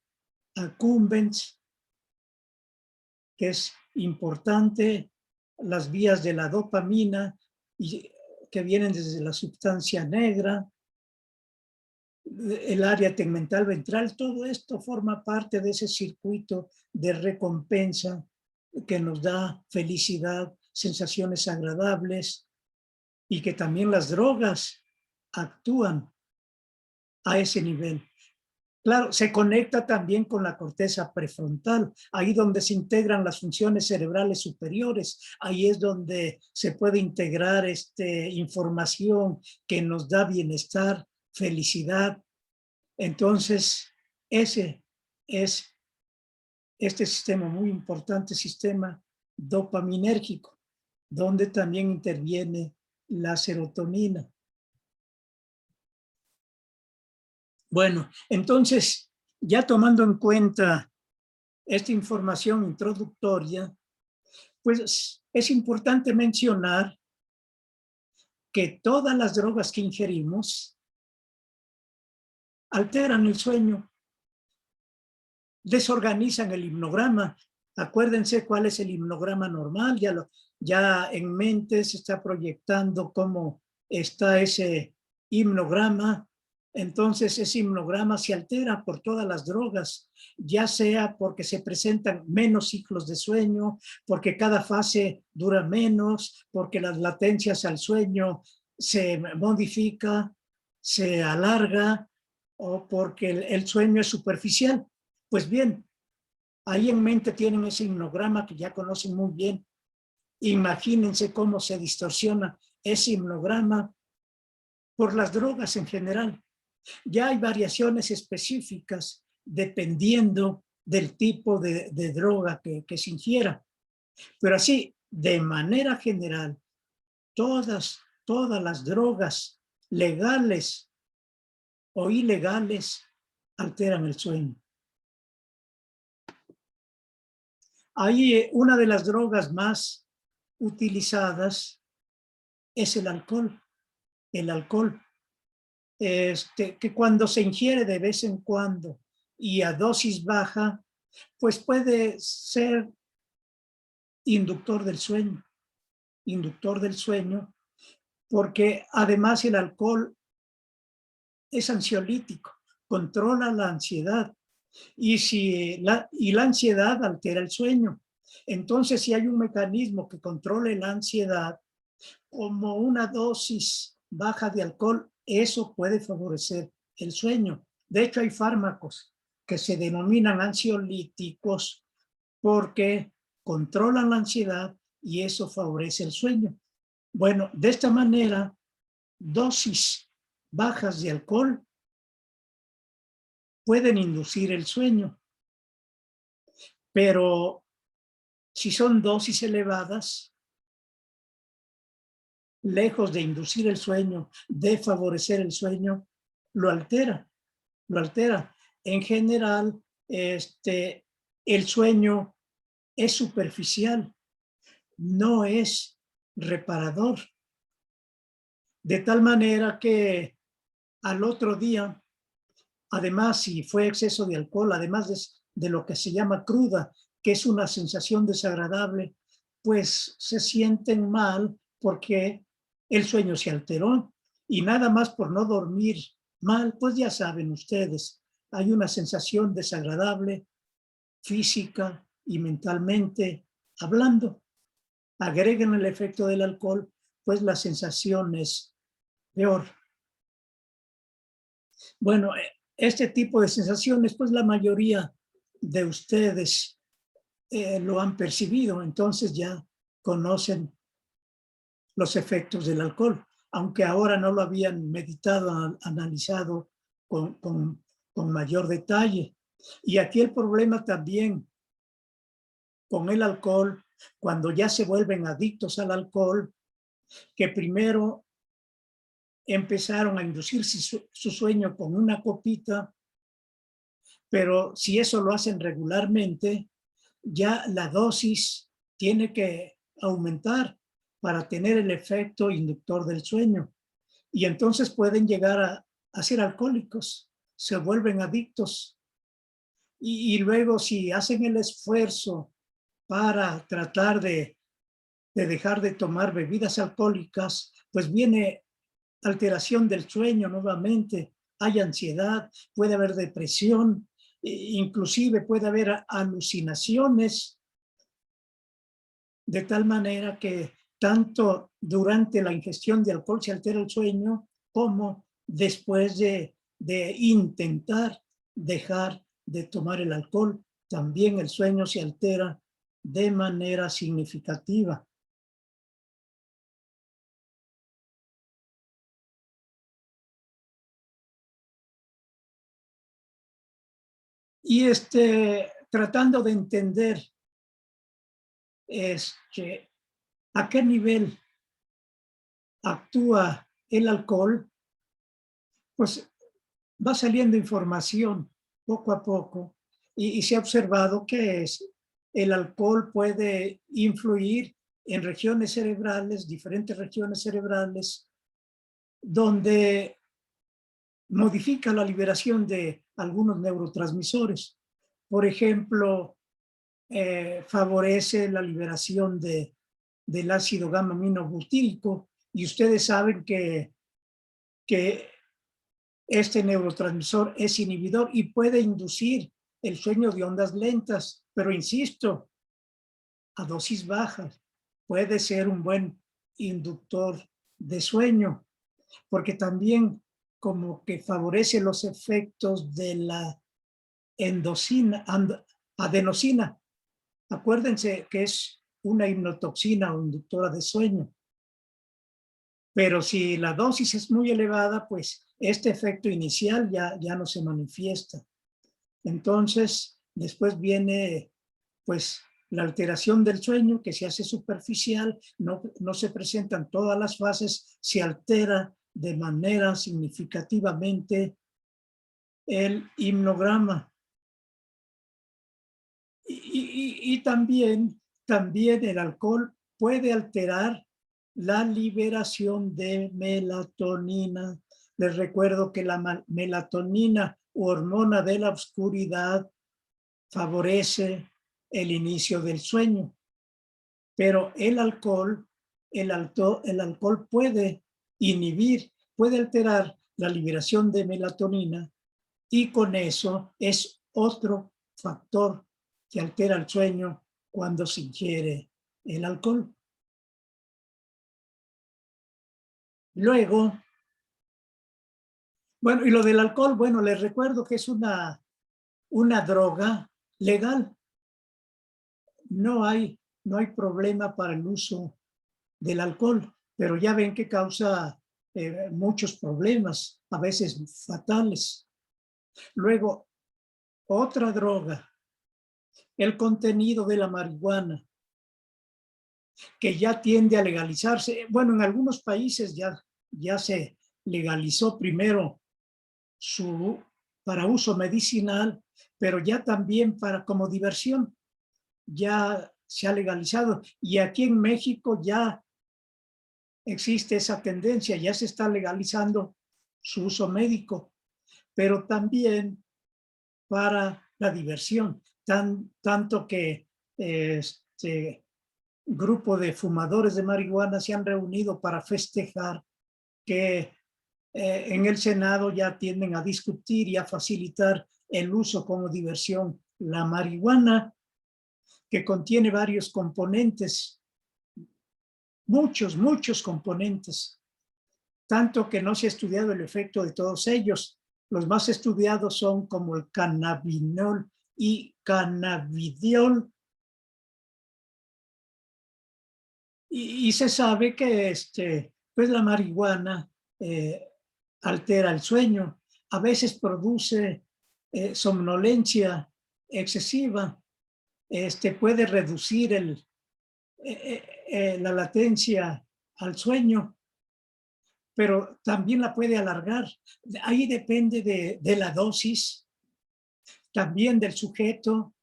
accumbens, que es importante, las vías de la dopamina, y que vienen desde la sustancia negra, el área tegmental ventral, todo esto forma parte de ese circuito de recompensa que nos da felicidad, sensaciones agradables, y que también las drogas actúan a ese nivel. Claro, se conecta también con la corteza prefrontal, ahí donde se integran las funciones cerebrales superiores, ahí es donde se puede integrar información que nos da bienestar, felicidad. Entonces, ese es este sistema muy importante, sistema dopaminérgico, donde también interviene la serotonina. Bueno, entonces, ya tomando en cuenta esta información introductoria, pues es importante mencionar que todas las drogas que ingerimos alteran el sueño, desorganizan el himnograma. Acuérdense cuál es el himnograma normal, ya en mente se está proyectando cómo está ese himnograma. Entonces ese himnograma se altera por todas las drogas, ya sea porque se presentan menos ciclos de sueño, porque cada fase dura menos, porque las latencias al sueño se modifica, se alarga, o porque el sueño es superficial. Pues bien, ahí en mente tienen ese himnograma que ya conocen muy bien. Imagínense cómo se distorsiona ese himnograma por las drogas en general. Ya hay variaciones específicas dependiendo del tipo de droga que se ingiera. Pero así, de manera general, todas las drogas legales o ilegales alteran el sueño. Ahí una de las drogas más utilizadas es el alcohol. El alcohol, que cuando se ingiere de vez en cuando y a dosis baja, pues puede ser inductor del sueño, porque además el alcohol es ansiolítico, controla la ansiedad y la ansiedad altera el sueño. Entonces, si hay un mecanismo que controle la ansiedad, como una dosis baja de alcohol, eso puede favorecer el sueño. De hecho, hay fármacos que se denominan ansiolíticos porque controlan la ansiedad y eso favorece el sueño. Bueno, de esta manera, dosis bajas de alcohol pueden inducir el sueño, pero si son dosis elevadas, lejos de inducir el sueño, de favorecer el sueño, lo altera. En general, el sueño es superficial, no es reparador. De tal manera que al otro día, además, si fue exceso de alcohol, además de lo que se llama cruda, que es una sensación desagradable, pues se sienten mal porque el sueño se alteró. Y nada más por no dormir mal, pues ya saben ustedes, hay una sensación desagradable física y mentalmente hablando. Agreguen el efecto del alcohol, pues la sensación es peor. Bueno, este tipo de sensaciones, pues la mayoría de ustedes lo han percibido, entonces ya conocen los efectos del alcohol, aunque ahora no lo habían meditado, analizado con mayor detalle. Y aquí el problema también con el alcohol, cuando ya se vuelven adictos al alcohol, que primero empezaron a inducirse su sueño con una copita, pero si eso lo hacen regularmente, ya la dosis tiene que aumentar para tener el efecto inductor del sueño. Y entonces pueden llegar a ser alcohólicos, se vuelven adictos. Y luego si hacen el esfuerzo para tratar de dejar de tomar bebidas alcohólicas, pues viene alteración del sueño nuevamente, hay ansiedad, puede haber depresión, inclusive puede haber alucinaciones, de tal manera que tanto durante la ingestión de alcohol se altera el sueño, como después de intentar dejar de tomar el alcohol, también el sueño se altera de manera significativa. Y tratando de entender a qué nivel actúa el alcohol, pues va saliendo información poco a poco y se ha observado que el alcohol puede influir en regiones cerebrales, diferentes regiones cerebrales, donde modifica la liberación de algunos neurotransmisores. Por ejemplo, favorece la liberación del ácido gamma-aminobutírico, y ustedes saben que este neurotransmisor es inhibidor y puede inducir el sueño de ondas lentas, pero insisto, a dosis bajas. Puede ser un buen inductor de sueño, porque también como que favorece los efectos de la adenosina. Acuérdense que es una hipnotoxina o inductora de sueño. Pero si la dosis es muy elevada, pues este efecto inicial ya no se manifiesta. Entonces, después viene pues la alteración del sueño, que se hace superficial, no se presentan todas las fases, se altera de manera significativamente el himnograma. Y también el alcohol puede alterar la liberación de melatonina. Les recuerdo que la melatonina, hormona de la oscuridad, favorece el inicio del sueño. Pero el alcohol puede inhibir, puede alterar la liberación de melatonina, y con eso es otro factor que altera el sueño cuando se ingiere el alcohol. Luego, bueno, y lo del alcohol, bueno, les recuerdo que es una droga legal. No hay problema para el uso del alcohol, pero ya ven que causa muchos problemas, a veces fatales. Luego, otra droga, el contenido de la marihuana, que ya tiende a legalizarse. Bueno, en algunos países ya se legalizó primero para uso medicinal, pero ya también como diversión, ya se ha legalizado. Y aquí en México ya existe esa tendencia, ya se está legalizando su uso médico, pero también para la diversión, tanto que este grupo de fumadores de marihuana se han reunido para festejar que en el Senado ya tienden a discutir y a facilitar el uso como diversión. La marihuana, que contiene varios componentes, muchos componentes, tanto que no se ha estudiado el efecto de todos ellos. Los más estudiados son como el cannabinol y cannabidiol. Y se sabe que pues la marihuana altera el sueño. A veces produce somnolencia excesiva. Puede reducir la latencia al sueño, pero también la puede alargar. Ahí depende de la dosis, también del sujeto,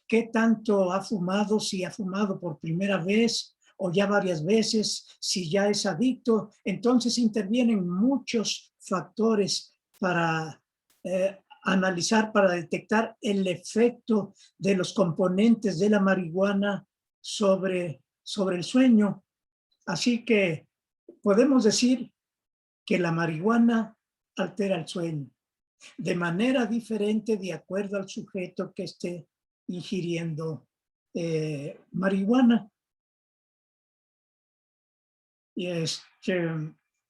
qué tanto ha fumado, si ha fumado por primera vez o ya varias veces, si ya es adicto. Entonces intervienen muchos factores para analizar, para detectar el efecto de los componentes de la marihuana sobre el sueño. Así que podemos decir que la marihuana altera el sueño de manera diferente de acuerdo al sujeto que esté ingiriendo marihuana. Y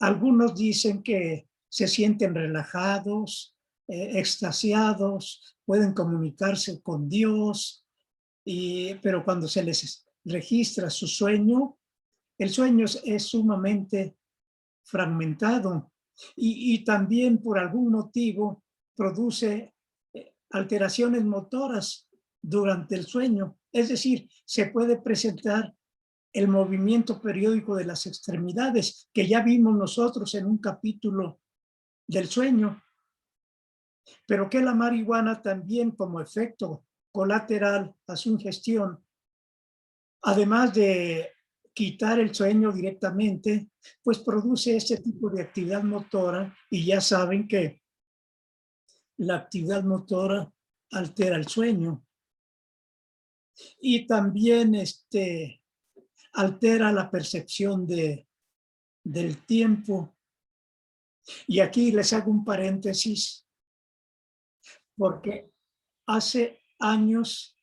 algunos dicen que se sienten relajados, extasiados, pueden comunicarse con Dios, pero cuando se les registra su sueño, el sueño es sumamente fragmentado y también por algún motivo produce alteraciones motoras durante el sueño. Es decir, se puede presentar el movimiento periódico de las extremidades, que ya vimos nosotros en un capítulo del sueño, pero que la marihuana también, como efecto colateral a su ingestión, además de quitar el sueño directamente, pues produce este tipo de actividad motora, y ya saben que la actividad motora altera el sueño. Y también altera la percepción del tiempo. Y aquí les hago un paréntesis, porque hace años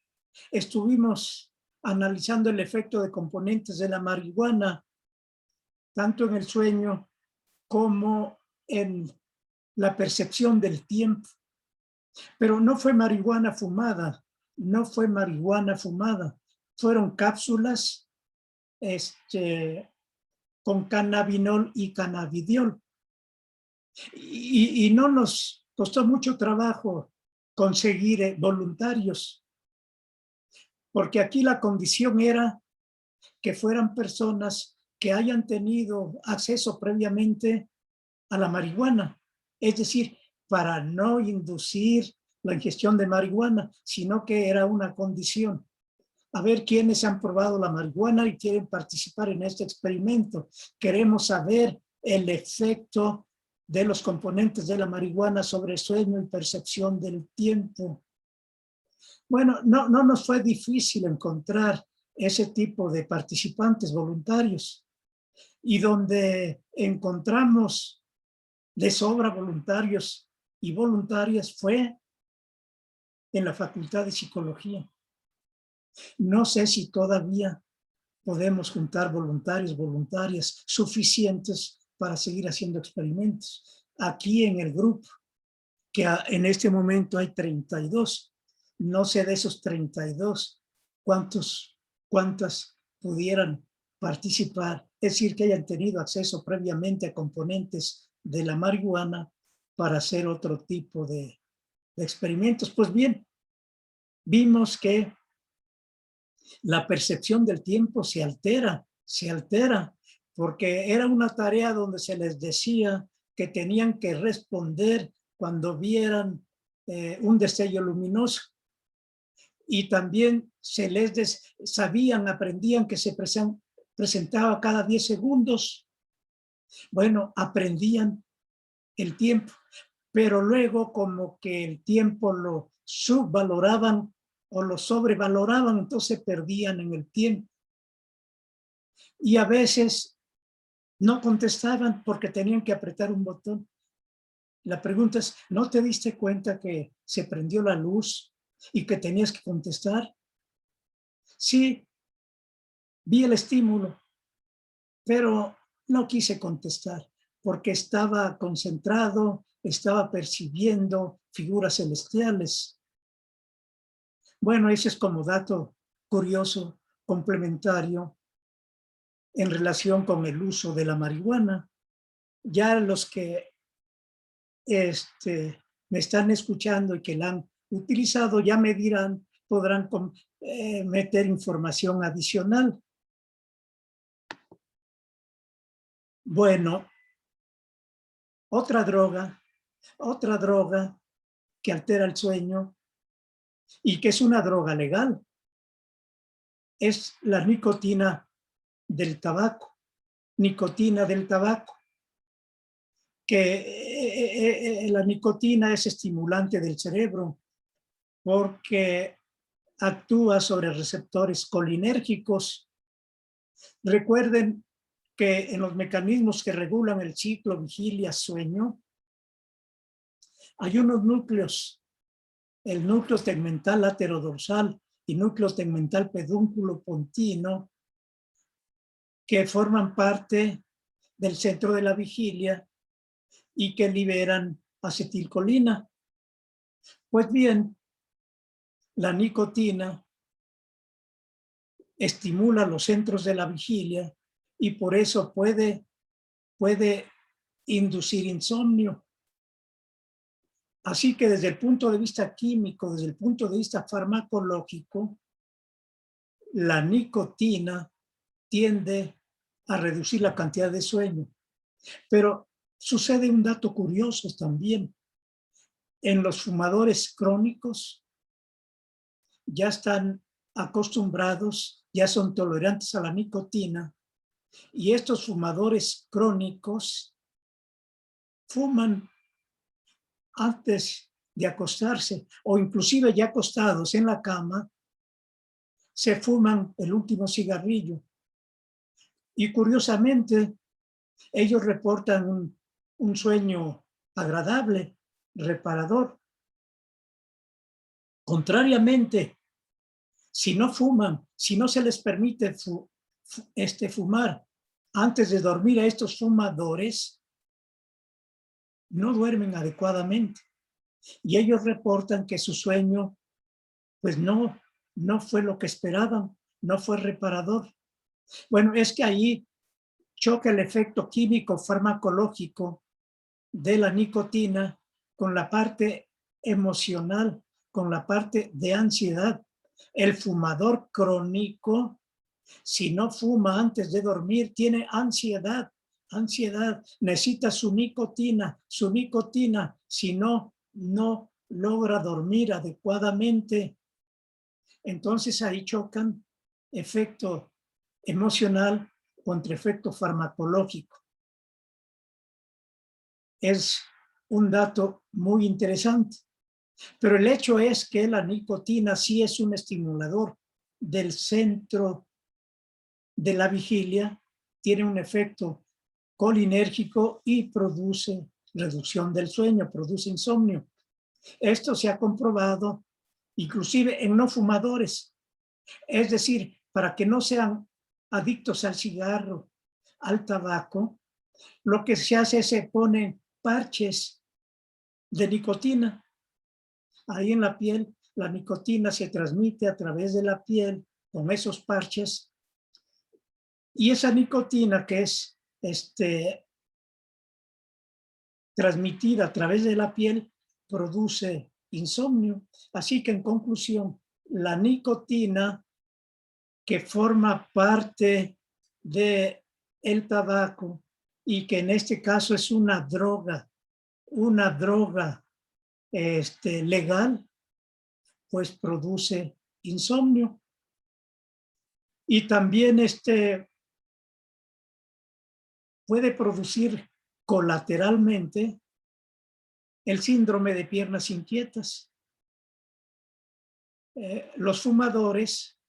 estuvimos analizando el efecto de componentes de la marihuana, tanto en el sueño como en la percepción del tiempo. Pero no fue marihuana fumada, fueron cápsulas con cannabinol y cannabidiol. Y no nos costó mucho trabajo conseguir voluntarios, porque aquí la condición era que fueran personas que hayan tenido acceso previamente a la marihuana, es decir, para no inducir la ingestión de marihuana, sino que era una condición. A ver quiénes han probado la marihuana y quieren participar en este experimento. Queremos saber el efecto de los componentes de la marihuana sobre el sueño y percepción del tiempo. Bueno, no nos fue difícil encontrar ese tipo de participantes voluntarios, y donde encontramos de sobra voluntarios y voluntarias fue en la Facultad de Psicología. No sé si todavía podemos juntar voluntarios, voluntarias suficientes para seguir haciendo experimentos. Aquí en el grupo, que en este momento hay 32, no sé de esos 32 cuántas pudieran participar, es decir, que hayan tenido acceso previamente a componentes de la marihuana para hacer otro tipo de experimentos. Pues bien, vimos que la percepción del tiempo se altera, porque era una tarea donde se les decía que tenían que responder cuando vieran un destello luminoso. Y también aprendían que se presentaba cada 10 segundos. Bueno, aprendían el tiempo, pero luego como que el tiempo lo subvaloraban o lo sobrevaloraban, entonces perdían en el tiempo. Y a veces no contestaban porque tenían que apretar un botón. La pregunta es, ¿no te diste cuenta que se prendió la luz y que tenías que contestar? Sí, vi el estímulo, pero no quise contestar porque estaba concentrado, estaba percibiendo figuras celestiales. Bueno, ese es como dato curioso, complementario, en relación con el uso de la marihuana. Ya los que me están escuchando y que la han utilizado ya me dirán, podrán meter información adicional. Bueno, otra droga que altera el sueño y que es una droga legal es la nicotina del tabaco. Que la nicotina es estimulante del cerebro porque actúa sobre receptores colinérgicos. Recuerden que en los mecanismos que regulan el ciclo vigilia-sueño hay unos núcleos, el núcleo tegmental laterodorsal y núcleo tegmental pedúnculo pontino, que forman parte del centro de la vigilia y que liberan acetilcolina. Pues bien, la nicotina estimula los centros de la vigilia y por eso puede inducir insomnio. Así que desde el punto de vista químico, desde el punto de vista farmacológico, la nicotina tiende a reducir la cantidad de sueño. Pero sucede un dato curioso también. En los fumadores crónicos ya están acostumbrados, ya son tolerantes a la nicotina, y estos fumadores crónicos fuman antes de acostarse o inclusive ya acostados en la cama, se fuman el último cigarrillo. Y curiosamente, ellos reportan un sueño agradable, reparador. Contrariamente, si no fuman, si no se les permite fumar antes de dormir a estos fumadores, no duermen adecuadamente. Y ellos reportan que su sueño, pues no fue lo que esperaban, no fue reparador. Bueno, es que ahí choca el efecto químico farmacológico de la nicotina con la parte emocional, con la parte de ansiedad. El fumador crónico, si no fuma antes de dormir, tiene ansiedad, necesita su nicotina, si no, no logra dormir adecuadamente. Entonces ahí chocan efecto emocional contra efecto farmacológico. Es un dato muy interesante. Pero el hecho es que la nicotina sí es un estimulador del centro de la vigilia, tiene un efecto colinérgico y produce reducción del sueño, produce insomnio. Esto se ha comprobado inclusive en no fumadores. Es decir, para que no sean adictos al cigarro, al tabaco, lo que se hace es se ponen parches de nicotina. Ahí en la piel, la nicotina se transmite a través de la piel con esos parches. Y esa nicotina que es transmitida a través de la piel produce insomnio. Así que en conclusión, la nicotina que forma parte del tabaco y que en este caso es una droga legal, pues produce insomnio. Y también puede producir colateralmente el síndrome de piernas inquietas. Los fumadores,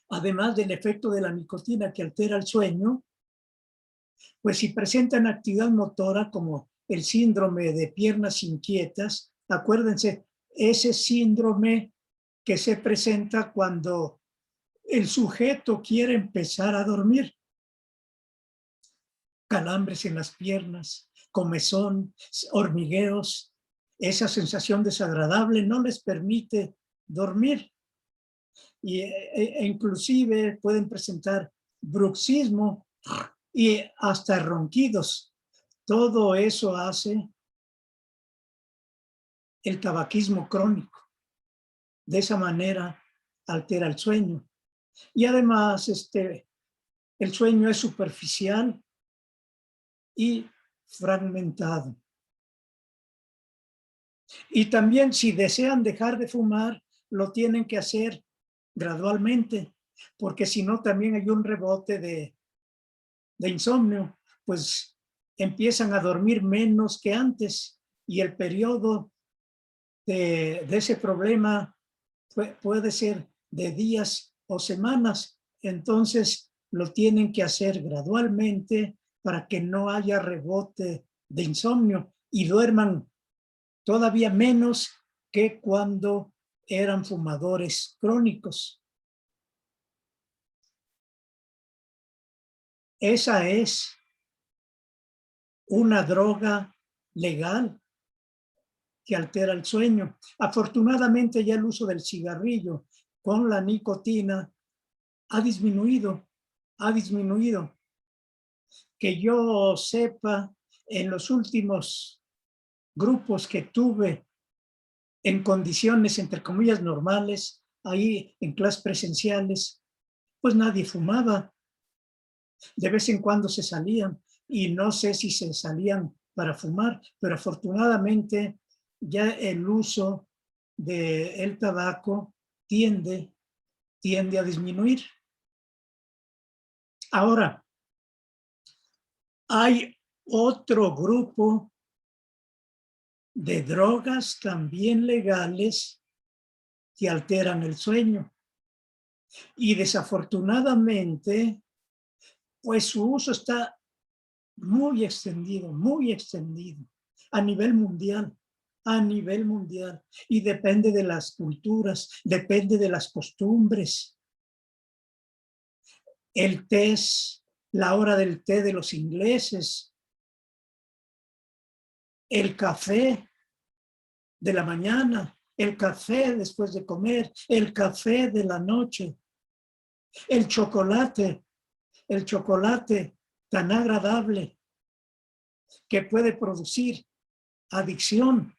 además del efecto de la nicotina que altera el sueño, pues si presentan actividad motora como el síndrome de piernas inquietas, acuérdense, ese síndrome que se presenta cuando el sujeto quiere empezar a dormir. Calambres en las piernas, comezón, hormigueos, esa sensación desagradable no les permite dormir. E inclusive pueden presentar bruxismo y hasta ronquidos. Todo eso hace el tabaquismo crónico. De esa manera altera el sueño. Y además el sueño es superficial y fragmentado. Y también si desean dejar de fumar, lo tienen que hacer gradualmente, porque si no también hay un rebote de insomnio, pues empiezan a dormir menos que antes y el periodo de ese problema puede ser de días o semanas. Entonces lo tienen que hacer gradualmente para que no haya rebote de insomnio y duerman todavía menos que cuando eran fumadores crónicos. Esa es una droga legal que altera el sueño. Afortunadamente ya el uso del cigarrillo con la nicotina ha disminuido. Que yo sepa, en los últimos grupos que tuve en condiciones, entre comillas, normales, ahí en clases presenciales, pues nadie fumaba. De vez en cuando se salían y no sé si se salían para fumar, pero afortunadamente ya el uso del tabaco tiende a disminuir. Ahora, hay otro grupo de drogas también legales que alteran el sueño. Y desafortunadamente, pues su uso está muy extendido a nivel mundial. Y depende de las culturas, depende de las costumbres. El té, la hora del té de los ingleses, el café de la mañana, el café después de comer, el café de la noche, el chocolate. el chocolate tan agradable que puede producir adicción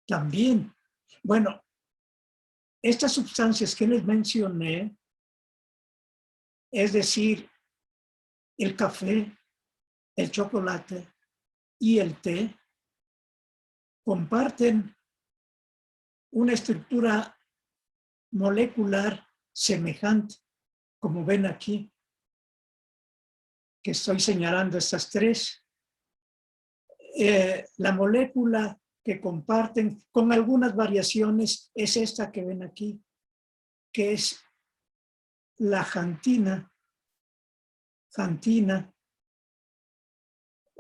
también. Bueno, estas sustancias que les mencioné, es decir, el café, el chocolate y el té, comparten una estructura molecular semejante, como ven aquí, que estoy señalando estas tres. La molécula que comparten con algunas variaciones es esta que ven aquí, que es la xantina,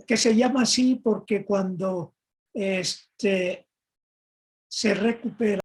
que se llama así porque cuando se recupera